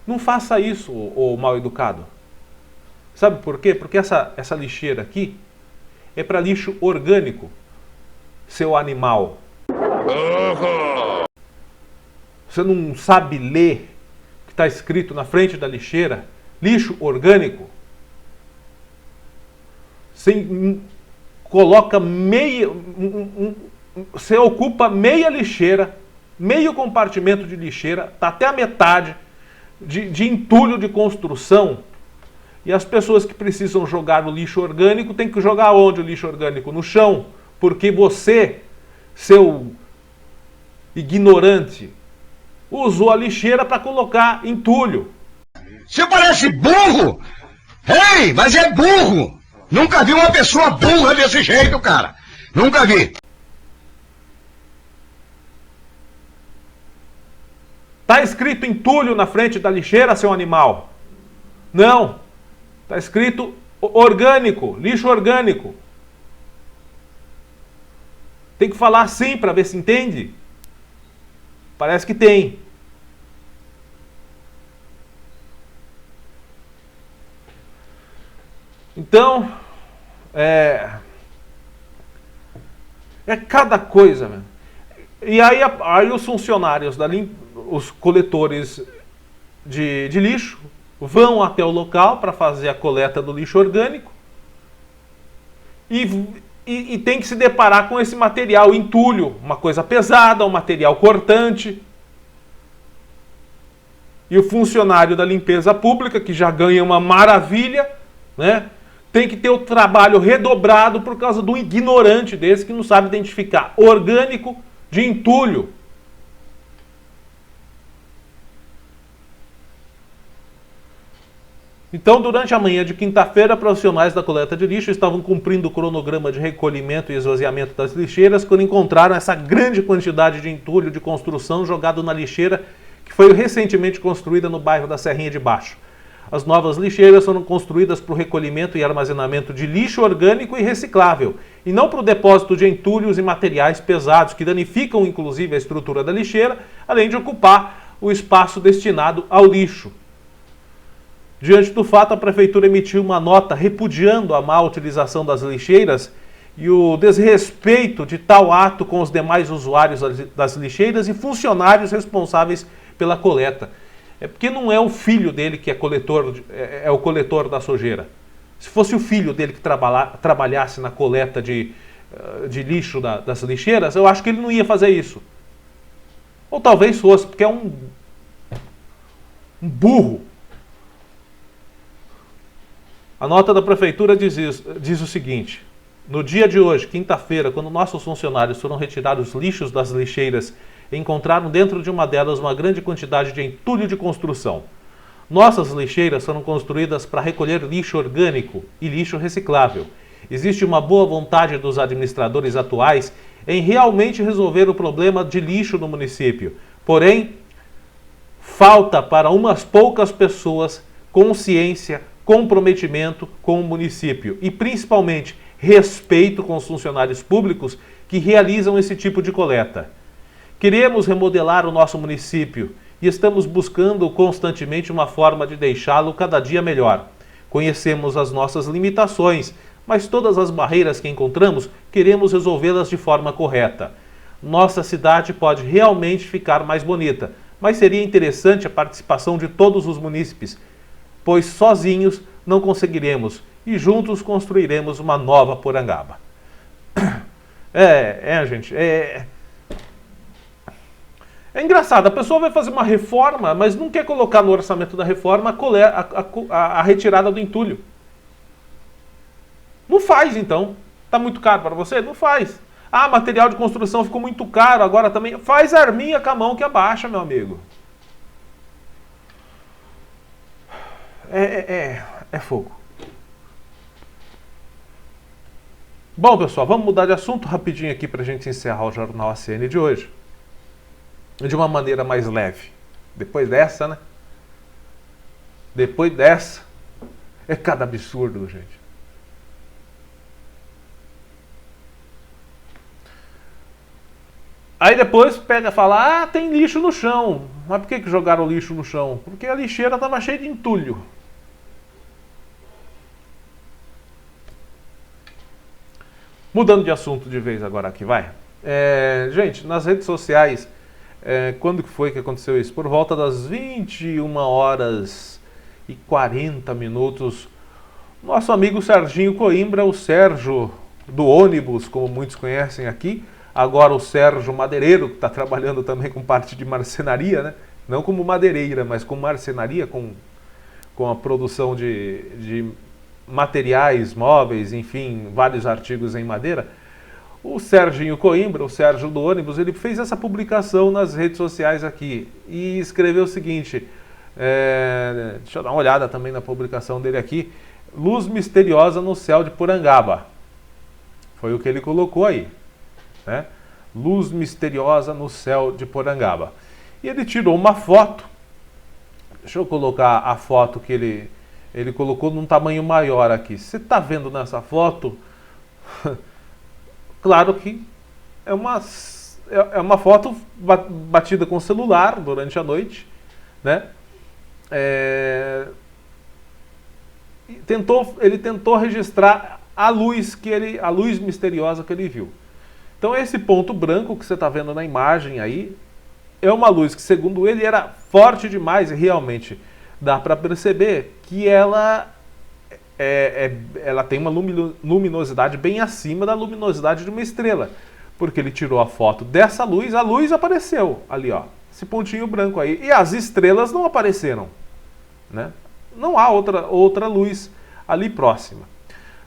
não faça isso, ô mal educado. Sabe por quê? Porque essa lixeira aqui é para lixo orgânico, seu animal. Você não sabe ler o que está escrito na frente da lixeira? Lixo orgânico. Você coloca você ocupa meia lixeira, meio compartimento de lixeira, está até a metade de entulho de construção. E as pessoas que precisam jogar o lixo orgânico têm que jogar onde o lixo orgânico? No chão. Porque você, seu ignorante, usou a lixeira para colocar entulho. Você parece burro! Ei, mas é burro! Nunca vi uma pessoa burra desse jeito, cara! Nunca vi! Tá escrito entulho na frente da lixeira, seu animal? Não. Tá escrito orgânico, lixo orgânico. Tem que falar assim para ver se entende. Parece que tem. Então, é cada coisa, né? E aí os funcionários, os coletores de lixo, vão até o local para fazer a coleta do lixo orgânico e tem que se deparar com esse material entulho, uma coisa pesada, um material cortante. E o funcionário da limpeza pública, que já ganha uma maravilha, né, tem que ter o trabalho redobrado por causa do ignorante desse que não sabe identificar orgânico de entulho. Então, durante a manhã de quinta-feira, profissionais da coleta de lixo estavam cumprindo o cronograma de recolhimento e esvaziamento das lixeiras quando encontraram essa grande quantidade de entulho de construção jogado na lixeira que foi recentemente construída no bairro da Serrinha de Baixo. As novas lixeiras foram construídas para o recolhimento e armazenamento de lixo orgânico e reciclável, e não para o depósito de entulhos e materiais pesados que danificam inclusive a estrutura da lixeira, além de ocupar o espaço destinado ao lixo. Diante do fato, a Prefeitura emitiu uma nota repudiando a má utilização das lixeiras e o desrespeito de tal ato com os demais usuários das lixeiras e funcionários responsáveis pela coleta. É porque não é o filho dele que é o coletor da sujeira. Se fosse o filho dele que trabalhasse na coleta de lixo das lixeiras, eu acho que ele não ia fazer isso. Ou talvez fosse, porque é um burro. A nota da Prefeitura diz o seguinte: no dia de hoje, quinta-feira, quando nossos funcionários foram retirar os lixos das lixeiras, encontraram dentro de uma delas uma grande quantidade de entulho de construção. Nossas lixeiras foram construídas para recolher lixo orgânico e lixo reciclável. Existe uma boa vontade dos administradores atuais em realmente resolver o problema de lixo no município. Porém, falta para umas poucas pessoas consciência, comprometimento com o município e, principalmente, respeito com os funcionários públicos que realizam esse tipo de coleta. Queremos remodelar o nosso município e estamos buscando constantemente uma forma de deixá-lo cada dia melhor. Conhecemos as nossas limitações, mas todas as barreiras que encontramos queremos resolvê-las de forma correta. Nossa cidade pode realmente ficar mais bonita, mas seria interessante a participação de todos os munícipes, pois sozinhos não conseguiremos e juntos construiremos uma nova Porangaba. Gente, é engraçado, a pessoa vai fazer uma reforma, mas não quer colocar no orçamento da reforma a retirada do entulho. Não faz, então. Está muito caro para você? Não faz. Ah, material de construção ficou muito caro, agora também. Faz arminha com a mão que abaixa, meu amigo. É fogo. Bom, pessoal, vamos mudar de assunto rapidinho aqui para a gente encerrar o Jornal ACN de hoje. De uma maneira mais leve. Depois dessa, né? Depois dessa, é cada absurdo, gente. Aí depois pega e fala, ah, tem lixo no chão. Mas por que jogaram lixo no chão? Porque a lixeira estava cheia de entulho. Mudando de assunto de vez agora aqui, vai. Gente, nas redes sociais, quando que foi que aconteceu isso? Por volta das 21h40, nosso amigo Serginho Coimbra, o Sérgio do ônibus, como muitos conhecem aqui, agora o Sérgio Madeireiro, que está trabalhando também com parte de marcenaria, né? Não como madeireira, mas com marcenaria, com a produção de materiais, móveis, enfim, vários artigos em madeira. O Serginho Coimbra, o Sérgio do ônibus, ele fez essa publicação nas redes sociais aqui e escreveu o seguinte, deixa eu dar uma olhada também na publicação dele aqui, luz misteriosa no céu de Porangaba. Foi o que ele colocou aí, né? Luz misteriosa no céu de Porangaba. E ele tirou uma foto, deixa eu colocar a foto que ele colocou num tamanho maior aqui. Você está vendo nessa foto? Claro que é uma foto batida com celular durante a noite, né? Ele tentou registrar a luz misteriosa que ele viu. Então esse ponto branco que você está vendo na imagem aí é uma luz que, segundo ele, era forte demais e realmente dá para perceber que ela tem uma luminosidade bem acima da luminosidade de uma estrela. Porque ele tirou a foto dessa luz, a luz apareceu ali, ó, esse pontinho branco aí. E as estrelas não apareceram, né? Não há outra luz ali próxima.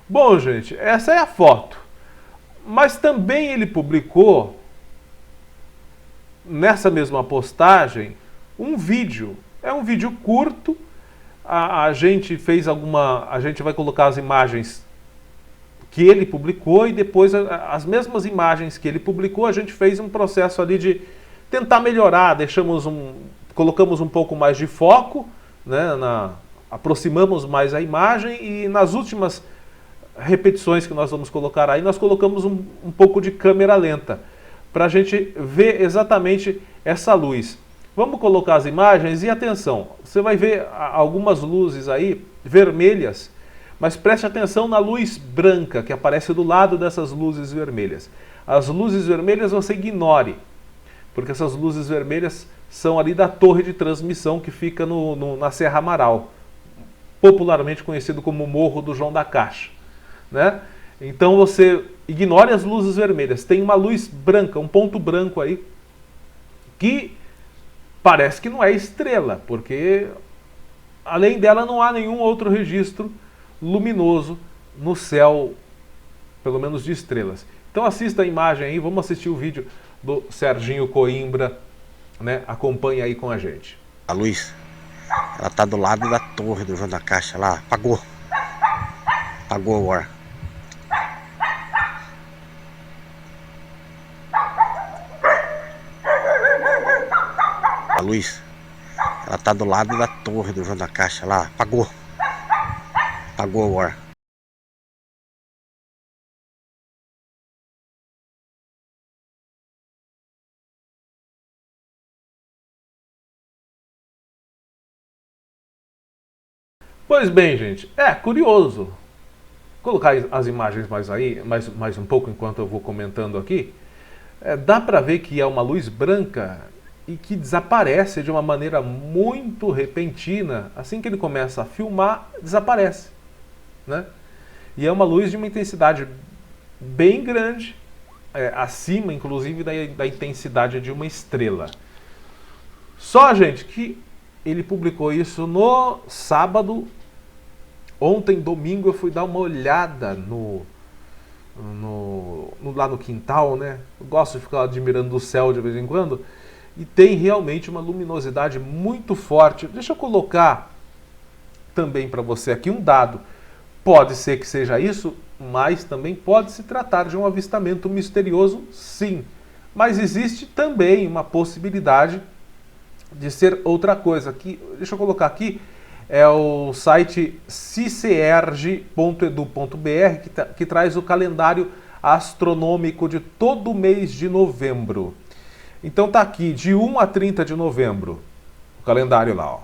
Bom, gente, essa é a foto. Mas também ele publicou, nessa mesma postagem, um vídeo. É um vídeo curto. A gente vai colocar as imagens que ele publicou e depois as mesmas imagens que ele publicou, a gente fez um processo ali de tentar melhorar, colocamos um pouco mais de foco, né, aproximamos mais a imagem e nas últimas repetições que nós vamos colocar aí, nós colocamos um pouco de câmera lenta, para a gente ver exatamente essa luz. Vamos colocar as imagens e atenção, você vai ver algumas luzes aí vermelhas, mas preste atenção na luz branca que aparece do lado dessas luzes vermelhas. As luzes vermelhas você ignore, porque essas luzes vermelhas são ali da torre de transmissão que fica na Serra Amaral, popularmente conhecido como Morro do João da Caixa, né? Então você ignore as luzes vermelhas, tem uma luz branca, um ponto branco aí, que parece que não é estrela, porque além dela não há nenhum outro registro luminoso no céu, pelo menos de estrelas. Então assista a imagem aí, vamos assistir o vídeo do Serginho Coimbra, né? Acompanha aí com a gente. A luz, ela tá do lado da torre do João da Caixa lá, apagou agora. A luz, ela tá do lado da torre do João da Caixa lá, apagou agora. Pois bem, gente, curioso. Vou colocar as imagens mais um pouco enquanto eu vou comentando aqui. Dá para ver que é uma luz branca e que desaparece de uma maneira muito repentina. Assim que ele começa a filmar, desaparece, né? E é uma luz de uma intensidade bem grande, acima inclusive da intensidade de uma estrela. Só, gente, que ele publicou isso no sábado. Ontem, domingo, eu fui dar uma olhada lá no quintal, né? Eu gosto de ficar admirando o céu de vez em quando. E tem realmente uma luminosidade muito forte. Deixa eu colocar também para você aqui um dado. Pode ser que seja isso, mas também pode se tratar de um avistamento misterioso, sim. Mas existe também uma possibilidade de ser outra coisa. Aqui, deixa eu colocar aqui, é o site cicerg.edu.br que traz o calendário astronômico de todo o mês de novembro. Então tá aqui, de 1 a 30 de novembro, o calendário lá, ó.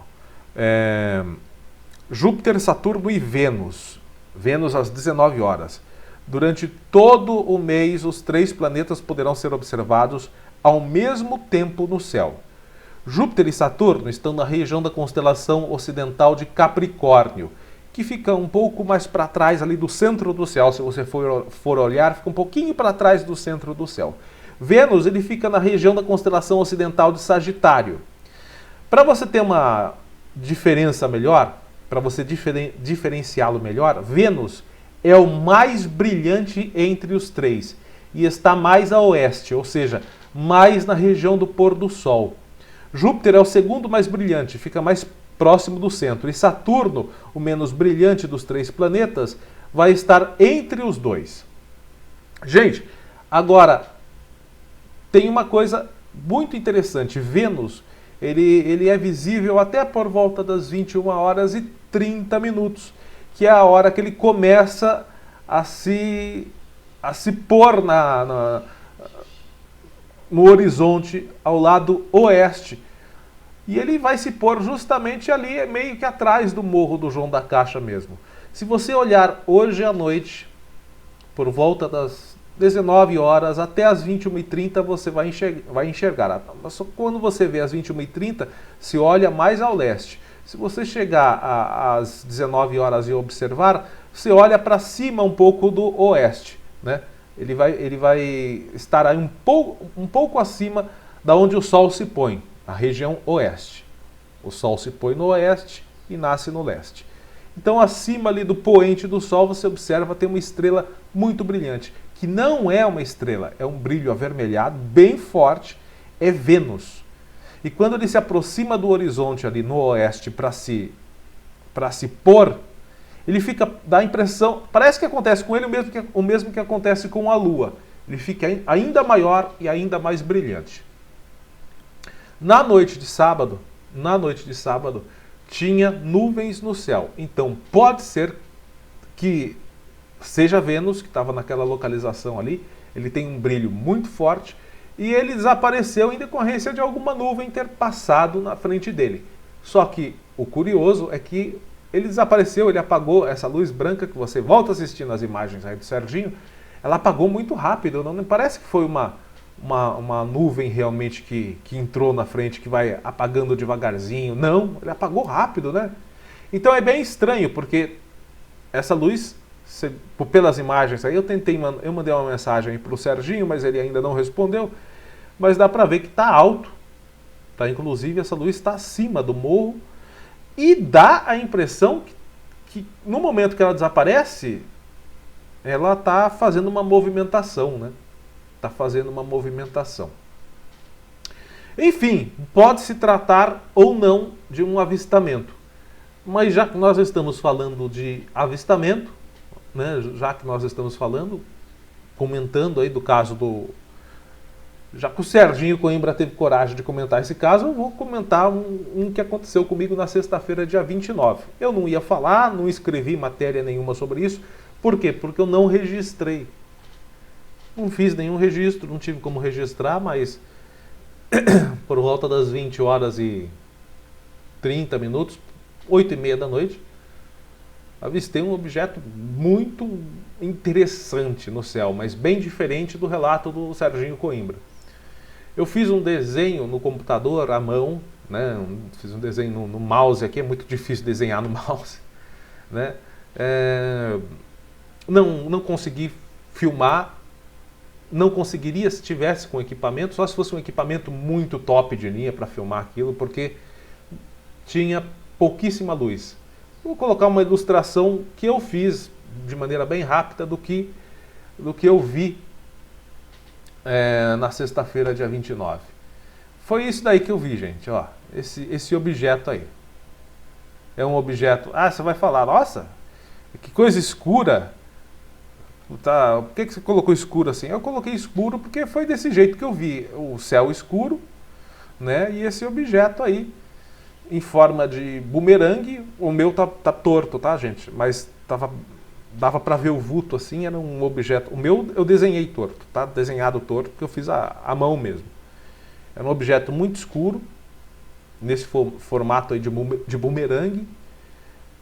Júpiter, Saturno e Vênus. Vênus às 19 horas. Durante todo o mês, os 3 planetas poderão ser observados ao mesmo tempo no céu. Júpiter e Saturno estão na região da constelação ocidental de Capricórnio, que fica um pouco mais para trás ali do centro do céu. Se você for olhar, fica um pouquinho para trás do centro do céu. Vênus, ele fica na região da constelação ocidental de Sagitário. Para você ter uma diferença melhor, para você diferenciá-lo melhor, Vênus é o mais brilhante entre os 3 e está mais a oeste, ou seja, mais na região do pôr do sol. Júpiter é o segundo mais brilhante, fica mais próximo do centro. E Saturno, o menos brilhante dos 3 planetas, vai estar entre os 2. Gente, agora, tem uma coisa muito interessante. Vênus, ele é visível até por volta das 21 horas e 30 minutos, que é a hora que ele começa a se pôr no horizonte ao lado oeste. E ele vai se pôr justamente ali, meio que atrás do Morro do João da Caixa mesmo. Se você olhar hoje à noite, por volta das 19 horas até as 21h30, você vai enxergar. Só quando você vê as 21h30, se olha mais ao leste. Se você chegar às 19 horas e observar, você olha para cima um pouco do oeste, né? Ele vai estar aí um pouco acima da onde o Sol se põe, a região oeste. O Sol se põe no oeste e nasce no leste. Então, acima ali do poente do Sol, você observa, tem uma estrela muito brilhante, que não é uma estrela, é um brilho avermelhado, bem forte, é Vênus. E quando ele se aproxima do horizonte ali no oeste para se pôr, ele dá a impressão, parece que acontece com ele o mesmo que acontece com a Lua. Ele fica ainda maior e ainda mais brilhante. Na noite de sábado, tinha nuvens no céu. Então pode ser que seja Vênus, que estava naquela localização ali. Ele tem um brilho muito forte e ele desapareceu em decorrência de alguma nuvem ter passado na frente dele. Só que o curioso é que ele desapareceu, ele apagou essa luz branca que você volta assistindo as imagens aí do Serginho. Ela apagou muito rápido, não parece que foi uma nuvem realmente que entrou na frente, que vai apagando devagarzinho. Não, ele apagou rápido, né? Então é bem estranho, porque essa luz, pelas imagens aí, eu mandei uma mensagem para o Serginho, mas ele ainda não respondeu, mas dá para ver que está alto, tá? Inclusive essa luz está acima do morro, e dá a impressão que no momento que ela desaparece, ela está fazendo uma movimentação, né? Está fazendo uma movimentação. Enfim, pode se tratar ou não de um avistamento. Mas já que nós estamos falando de avistamento, né, já que nós estamos comentando aí do caso já que o Serginho Coimbra teve coragem de comentar esse caso, eu vou comentar um que aconteceu comigo na sexta-feira, dia 29. Eu não ia falar, não escrevi matéria nenhuma sobre isso. Por quê? Porque eu não registrei. Não fiz nenhum registro, não tive como registrar, mas por volta das 20 horas e 30 minutos, 8h30 da noite, avistei um objeto muito interessante no céu, mas bem diferente do relato do Serginho Coimbra. Eu fiz um desenho no computador à mão, né? Fiz um desenho no mouse aqui, é muito difícil desenhar no mouse, né? Não consegui filmar, não conseguiria se tivesse com equipamento, só se fosse um equipamento muito top de linha para filmar aquilo, porque tinha pouquíssima luz. Vou colocar uma ilustração que eu fiz de maneira bem rápida do que eu vi na sexta-feira, dia 29. Foi isso daí que eu vi, gente. Ó, esse objeto aí. É um objeto... Ah, você vai falar, nossa, que coisa escura. Tá, por que você colocou escuro assim? Eu coloquei escuro porque foi desse jeito que eu vi. O céu escuro, né? E esse objeto aí, em forma de bumerangue. O meu tá torto, tá, gente? Mas dava para ver o vulto assim, era um objeto. O meu eu desenhei torto, tá? Desenhado torto, porque eu fiz a mão mesmo. Era um objeto muito escuro, nesse formato aí de bumerangue,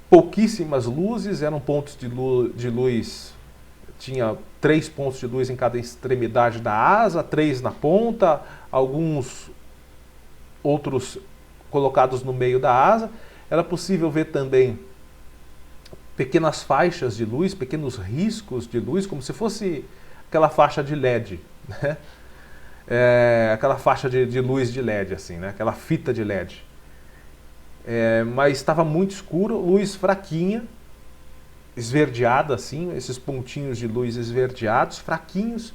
pouquíssimas luzes, eram pontos de luz, tinha 3 pontos de luz em cada extremidade da asa, 3 na ponta, alguns outros colocados no meio da asa. Era possível ver também pequenas faixas de luz, pequenos riscos de luz, como se fosse aquela faixa de LED, né? Aquela faixa de luz de LED, assim, né? Aquela fita de LED. Mas estava muito escuro, luz fraquinha, esverdeada assim, esses pontinhos de luz esverdeados, fraquinhos.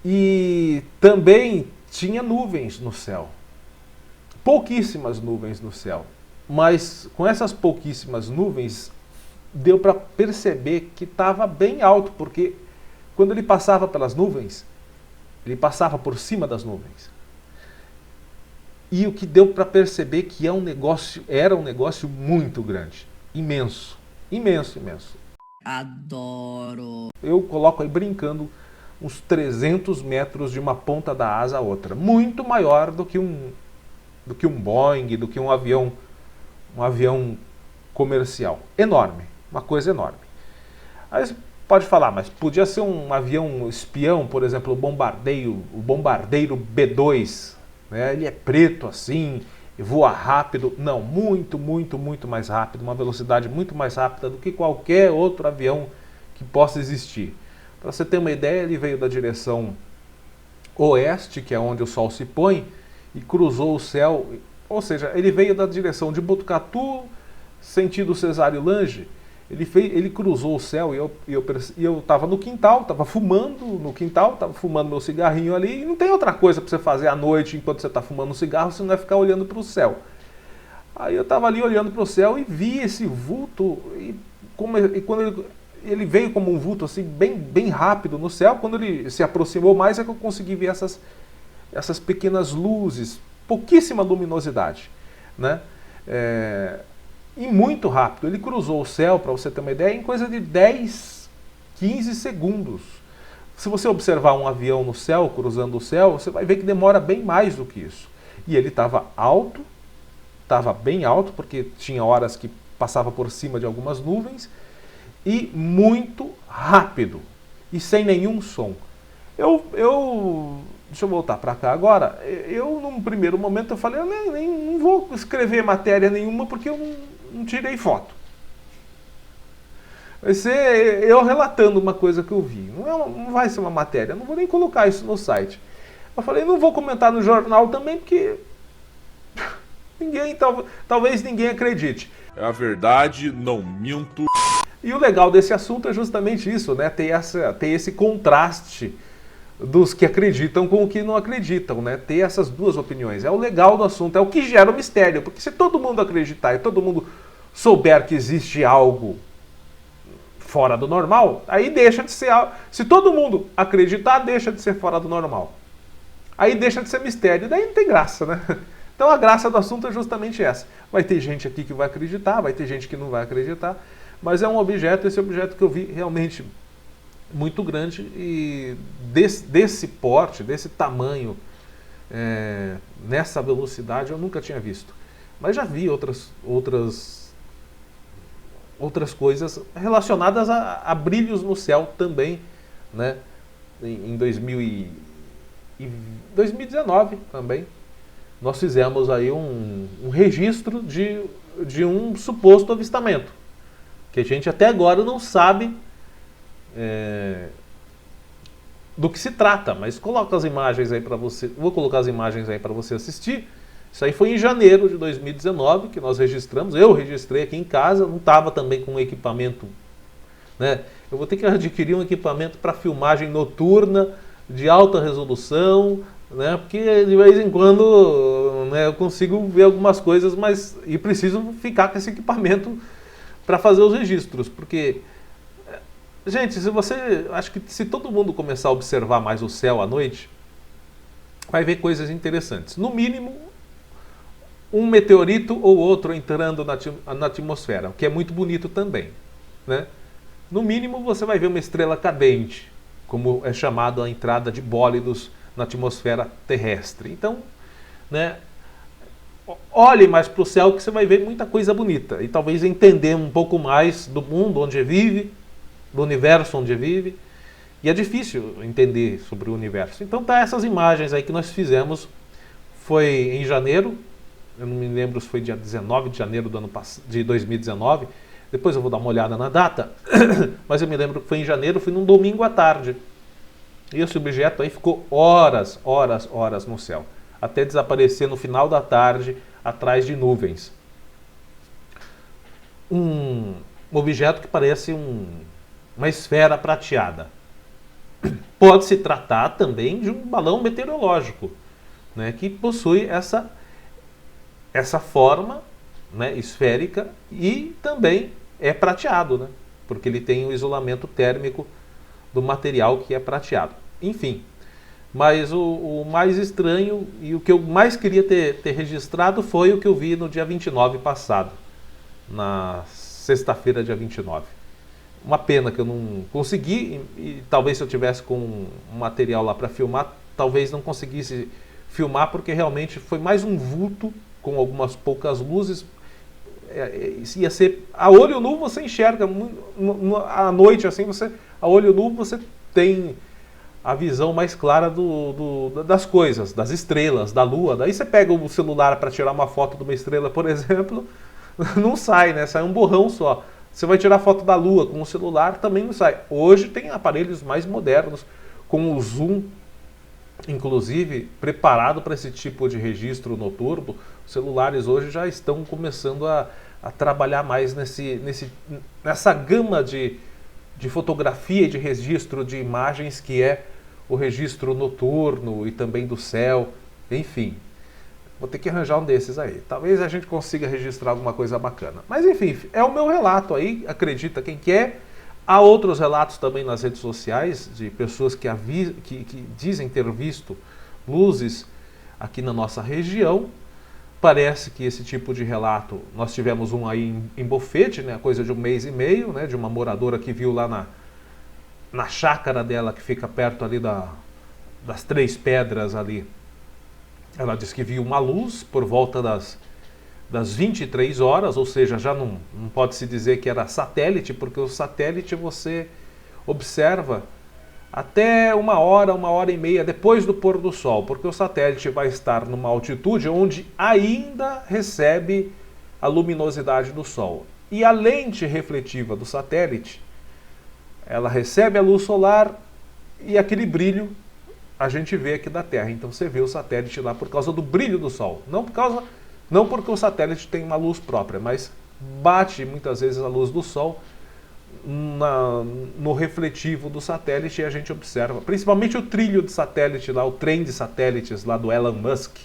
E também tinha nuvens no céu, pouquíssimas nuvens no céu. Mas com essas pouquíssimas nuvens, deu para perceber que estava bem alto, porque quando ele passava pelas nuvens, ele passava por cima das nuvens. E o que deu para perceber que era um negócio muito grande, imenso, imenso, imenso. Adoro. Eu coloco aí brincando uns 300 metros de uma ponta da asa a outra, muito maior do que um Boeing, do que um avião comercial. Enorme, uma coisa enorme. Aí você pode falar, mas podia ser um avião espião, por exemplo, o bombardeiro B-2, né? Ele é preto assim, voa rápido. Não, muito, muito, muito mais rápido, uma velocidade muito mais rápida do que qualquer outro avião que possa existir. Para você ter uma ideia, ele veio da direção oeste, que é onde o sol se põe, e cruzou o céu, ou seja, ele veio da direção de Botucatu, sentido Cesário Lange. Ele cruzou o céu e eu estava no quintal, estava fumando no quintal, estava fumando meu cigarrinho ali, e não tem outra coisa para você fazer à noite enquanto você está fumando um cigarro, se não é ficar olhando para o céu. Aí eu estava ali olhando para o céu e vi esse vulto, e quando ele veio como um vulto assim, bem rápido no céu. Quando ele se aproximou mais é que eu consegui ver essas pequenas luzes, pouquíssima luminosidade, né? E muito rápido. Ele cruzou o céu, para você ter uma ideia, em coisa de 10, 15 segundos. Se você observar um avião no céu, cruzando o céu, você vai ver que demora bem mais do que isso. E ele estava alto, estava bem alto, porque tinha horas que passava por cima de algumas nuvens, e muito rápido, e sem nenhum som. Deixa eu voltar para cá agora. Num primeiro momento, eu falei, eu não vou escrever matéria nenhuma, porque eu não tirei foto. Vai ser eu relatando uma coisa que eu vi. Não vai ser uma matéria, não vou nem colocar isso no site. Eu falei, não vou comentar no jornal também, porque talvez ninguém acredite. É a verdade, não minto. E o legal desse assunto é justamente isso, né? Ter esse contraste dos que acreditam com o que não acreditam, né? Ter essas duas opiniões. É o legal do assunto, é o que gera o mistério. Porque se todo mundo acreditar e todo mundo souber que existe algo fora do normal, aí deixa de ser algo. Se todo mundo acreditar, deixa de ser fora do normal. Aí deixa de ser mistério, daí não tem graça, né? Então a graça do assunto é justamente essa. Vai ter gente aqui que vai acreditar, vai ter gente que não vai acreditar, mas é um objeto, esse objeto que eu vi realmente muito grande, e desse porte, desse tamanho, nessa velocidade eu nunca tinha visto. Mas já vi outras coisas relacionadas a brilhos no céu também, né? Em 2019 também, nós fizemos aí um registro de um suposto avistamento, que a gente até agora não sabe do que se trata, mas coloca as imagens aí para você. Vou colocar as imagens aí para você assistir. Isso aí foi em janeiro de 2019 que nós registramos. Eu registrei aqui em casa, não estava também com equipamento, né? Eu vou ter que adquirir um equipamento para filmagem noturna de alta resolução, né? Porque de vez em quando, né, eu consigo ver algumas coisas, mas e preciso ficar com esse equipamento para fazer os registros, porque gente, acho que se todo mundo começar a observar mais o céu à noite, vai ver coisas interessantes. No mínimo, um meteorito ou outro entrando na atmosfera, o que é muito bonito também, né? No mínimo, você vai ver uma estrela cadente, como é chamado a entrada de bólidos na atmosfera terrestre. Então, né, olhe mais para o céu que você vai ver muita coisa bonita e talvez entender um pouco mais do mundo onde vive, do universo onde vive. E é difícil entender sobre o universo. Então tá essas imagens aí que nós fizemos. Foi em janeiro, eu não me lembro se foi dia 19 de janeiro do ano de 2019. Depois eu vou dar uma olhada na data, mas eu me lembro que foi em janeiro, foi num domingo à tarde. E esse objeto aí ficou horas no céu, até desaparecer no final da tarde, atrás de nuvens. Um objeto que parece uma esfera prateada. Pode se tratar também de um balão meteorológico, né, que possui essa forma, né, esférica, e também é prateado, né, porque ele tem o isolamento térmico do material que é prateado. Enfim, mas o mais estranho e o que eu mais queria ter registrado foi o que eu vi no dia 29 passado, na sexta-feira, dia 29. Uma pena que eu não consegui, e talvez se eu tivesse com um material lá para filmar, talvez não conseguisse filmar, porque realmente foi mais um vulto com algumas poucas luzes. Ia ser a olho nu, você enxerga à noite, assim, a olho nu você tem a visão mais clara das coisas, das estrelas, da lua. Daí você pega o celular para tirar uma foto de uma estrela, por exemplo, não sai, né? Sai um borrão só. Você vai tirar foto da lua com o celular, também não sai. Hoje tem aparelhos mais modernos, com o zoom, inclusive, preparado para esse tipo de registro noturno. Os celulares hoje já estão começando a trabalhar mais nessa gama de fotografia e de registro de imagens, que é o registro noturno e também do céu, enfim. Vou ter que arranjar um desses aí. Talvez a gente consiga registrar alguma coisa bacana. Mas enfim, é o meu relato aí, acredita quem quer. Há outros relatos também nas redes sociais de pessoas que dizem ter visto luzes aqui na nossa região. Parece que esse tipo de relato, nós tivemos um aí em Bofete, né, coisa de 1 mês e meio, né, de uma moradora que viu lá na chácara dela, que fica perto ali das Três Pedras ali. Ela disse que viu uma luz por volta das 23 horas, ou seja, já não pode se dizer que era satélite, porque o satélite você observa até 1 hora, 1h30 depois do pôr do sol, porque o satélite vai estar numa altitude onde ainda recebe a luminosidade do sol. E a lente refletiva do satélite, ela recebe a luz solar e aquele brilho a gente vê aqui da Terra. Então você vê o satélite lá por causa do brilho do Sol. Não porque o satélite tem uma luz própria, mas bate muitas vezes a luz do Sol no refletivo do satélite, e a gente observa. Principalmente o trilho de satélite lá, o trem de satélites lá do Elon Musk,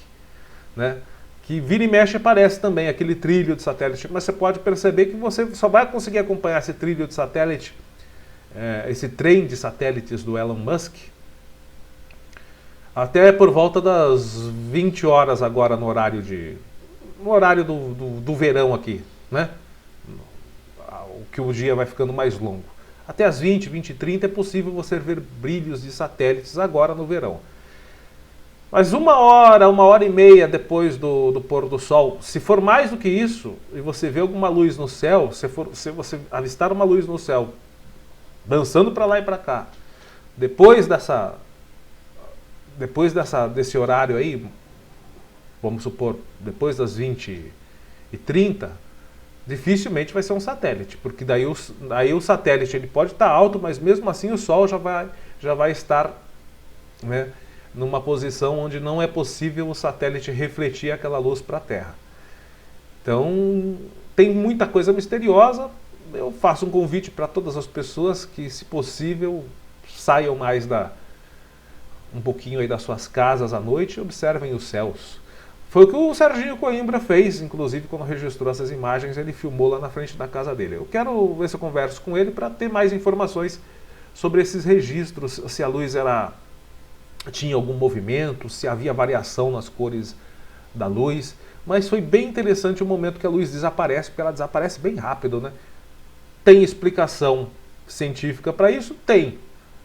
né? Que vira e mexe aparece também aquele trilho de satélite. Mas você pode perceber que você só vai conseguir acompanhar esse trilho de satélite, esse trem de satélites do Elon Musk, até por volta das 20 horas agora no horário do verão aqui, né? Que o dia vai ficando mais longo. Até as 20, 20 e 30 é possível você ver brilhos de satélites agora no verão. Mas 1 hora, 1h30 depois do pôr do sol, se for mais do que isso, e você vê alguma luz no céu, se você avistar uma luz no céu, dançando para lá e para cá, depois desse horário aí, vamos supor, depois das 20h30, dificilmente vai ser um satélite, porque daí o satélite ele pode estar alto, mas mesmo assim o Sol já vai estar, né, numa posição onde não é possível o satélite refletir aquela luz para a Terra. Então, tem muita coisa misteriosa. Eu faço um convite para todas as pessoas que, se possível, saiam mais um pouquinho aí das suas casas à noite e observem os céus. Foi o que o Serginho Coimbra fez, inclusive, quando registrou essas imagens, ele filmou lá na frente da casa dele. Eu quero ver se eu converso com ele para ter mais informações sobre esses registros, se a luz tinha algum movimento, se havia variação nas cores da luz. Mas foi bem interessante o momento que a luz desaparece, porque ela desaparece bem rápido, né? Tem explicação científica para isso? Tem.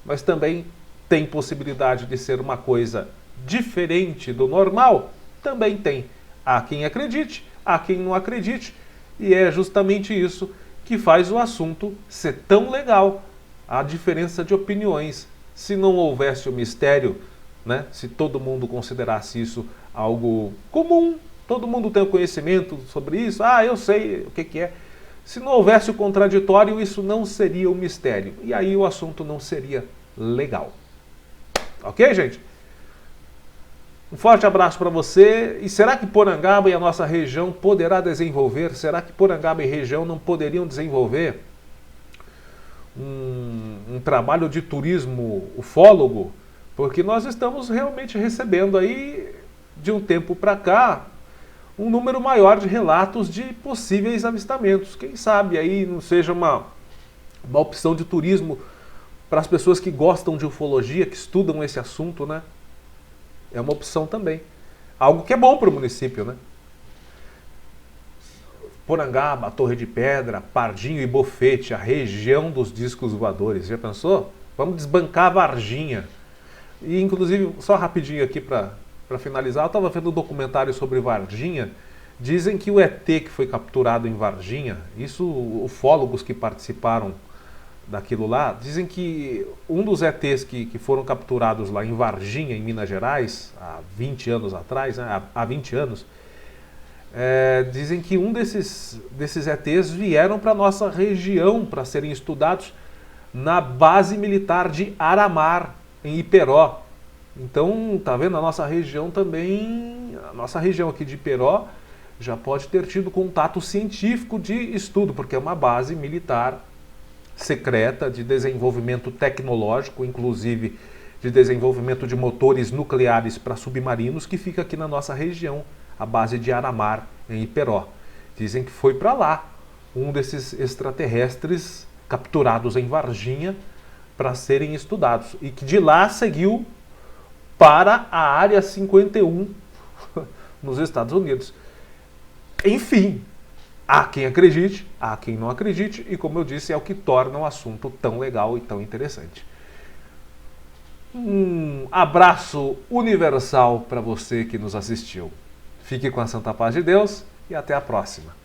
Mas também tem possibilidade de ser uma coisa diferente do normal? Também tem. Há quem acredite, há quem não acredite, e é justamente isso que faz o assunto ser tão legal, a diferença de opiniões. Se não houvesse o mistério, né, se todo mundo considerasse isso algo comum, todo mundo tem o conhecimento sobre isso, eu sei o que é. Se não houvesse o contraditório, isso não seria um mistério. E aí o assunto não seria legal. Ok, gente? Um forte abraço para você. E será que Porangaba e a nossa região poderá desenvolver? Será que Porangaba e região não poderiam desenvolver um trabalho de turismo ufólogo? Porque nós estamos realmente recebendo aí, de um tempo para cá, um número maior de relatos de possíveis avistamentos. Quem sabe aí não seja uma opção de turismo para as pessoas que gostam de ufologia, que estudam esse assunto, né? É uma opção também. Algo que é bom para o município, né? Porangaba, Torre de Pedra, Pardinho e Bofete, a região dos discos voadores. Já pensou? Vamos desbancar a Varginha. E inclusive, só rapidinho aqui para finalizar, eu estava vendo um documentário sobre Varginha. Dizem que o ET que foi capturado em Varginha, isso ufólogos que participaram daquilo lá, dizem que um dos ETs que foram capturados lá em Varginha, em Minas Gerais, há 20 anos atrás, né, há 20 anos, dizem que um desses ETs vieram para a nossa região para serem estudados na base militar de Aramar, em Iperó. Então, tá vendo? A nossa região também, a nossa região aqui de Iperó, já pode ter tido contato científico de estudo, porque é uma base militar secreta de desenvolvimento tecnológico, inclusive de desenvolvimento de motores nucleares para submarinos, que fica aqui na nossa região, a base de Aramar, em Iperó. Dizem que foi para lá um desses extraterrestres capturados em Varginha para serem estudados, e que de lá seguiu para a Área 51 nos Estados Unidos. Enfim, há quem acredite, há quem não acredite, e como eu disse, é o que torna o assunto tão legal e tão interessante. Um abraço universal para você que nos assistiu. Fique com a santa paz de Deus e até a próxima.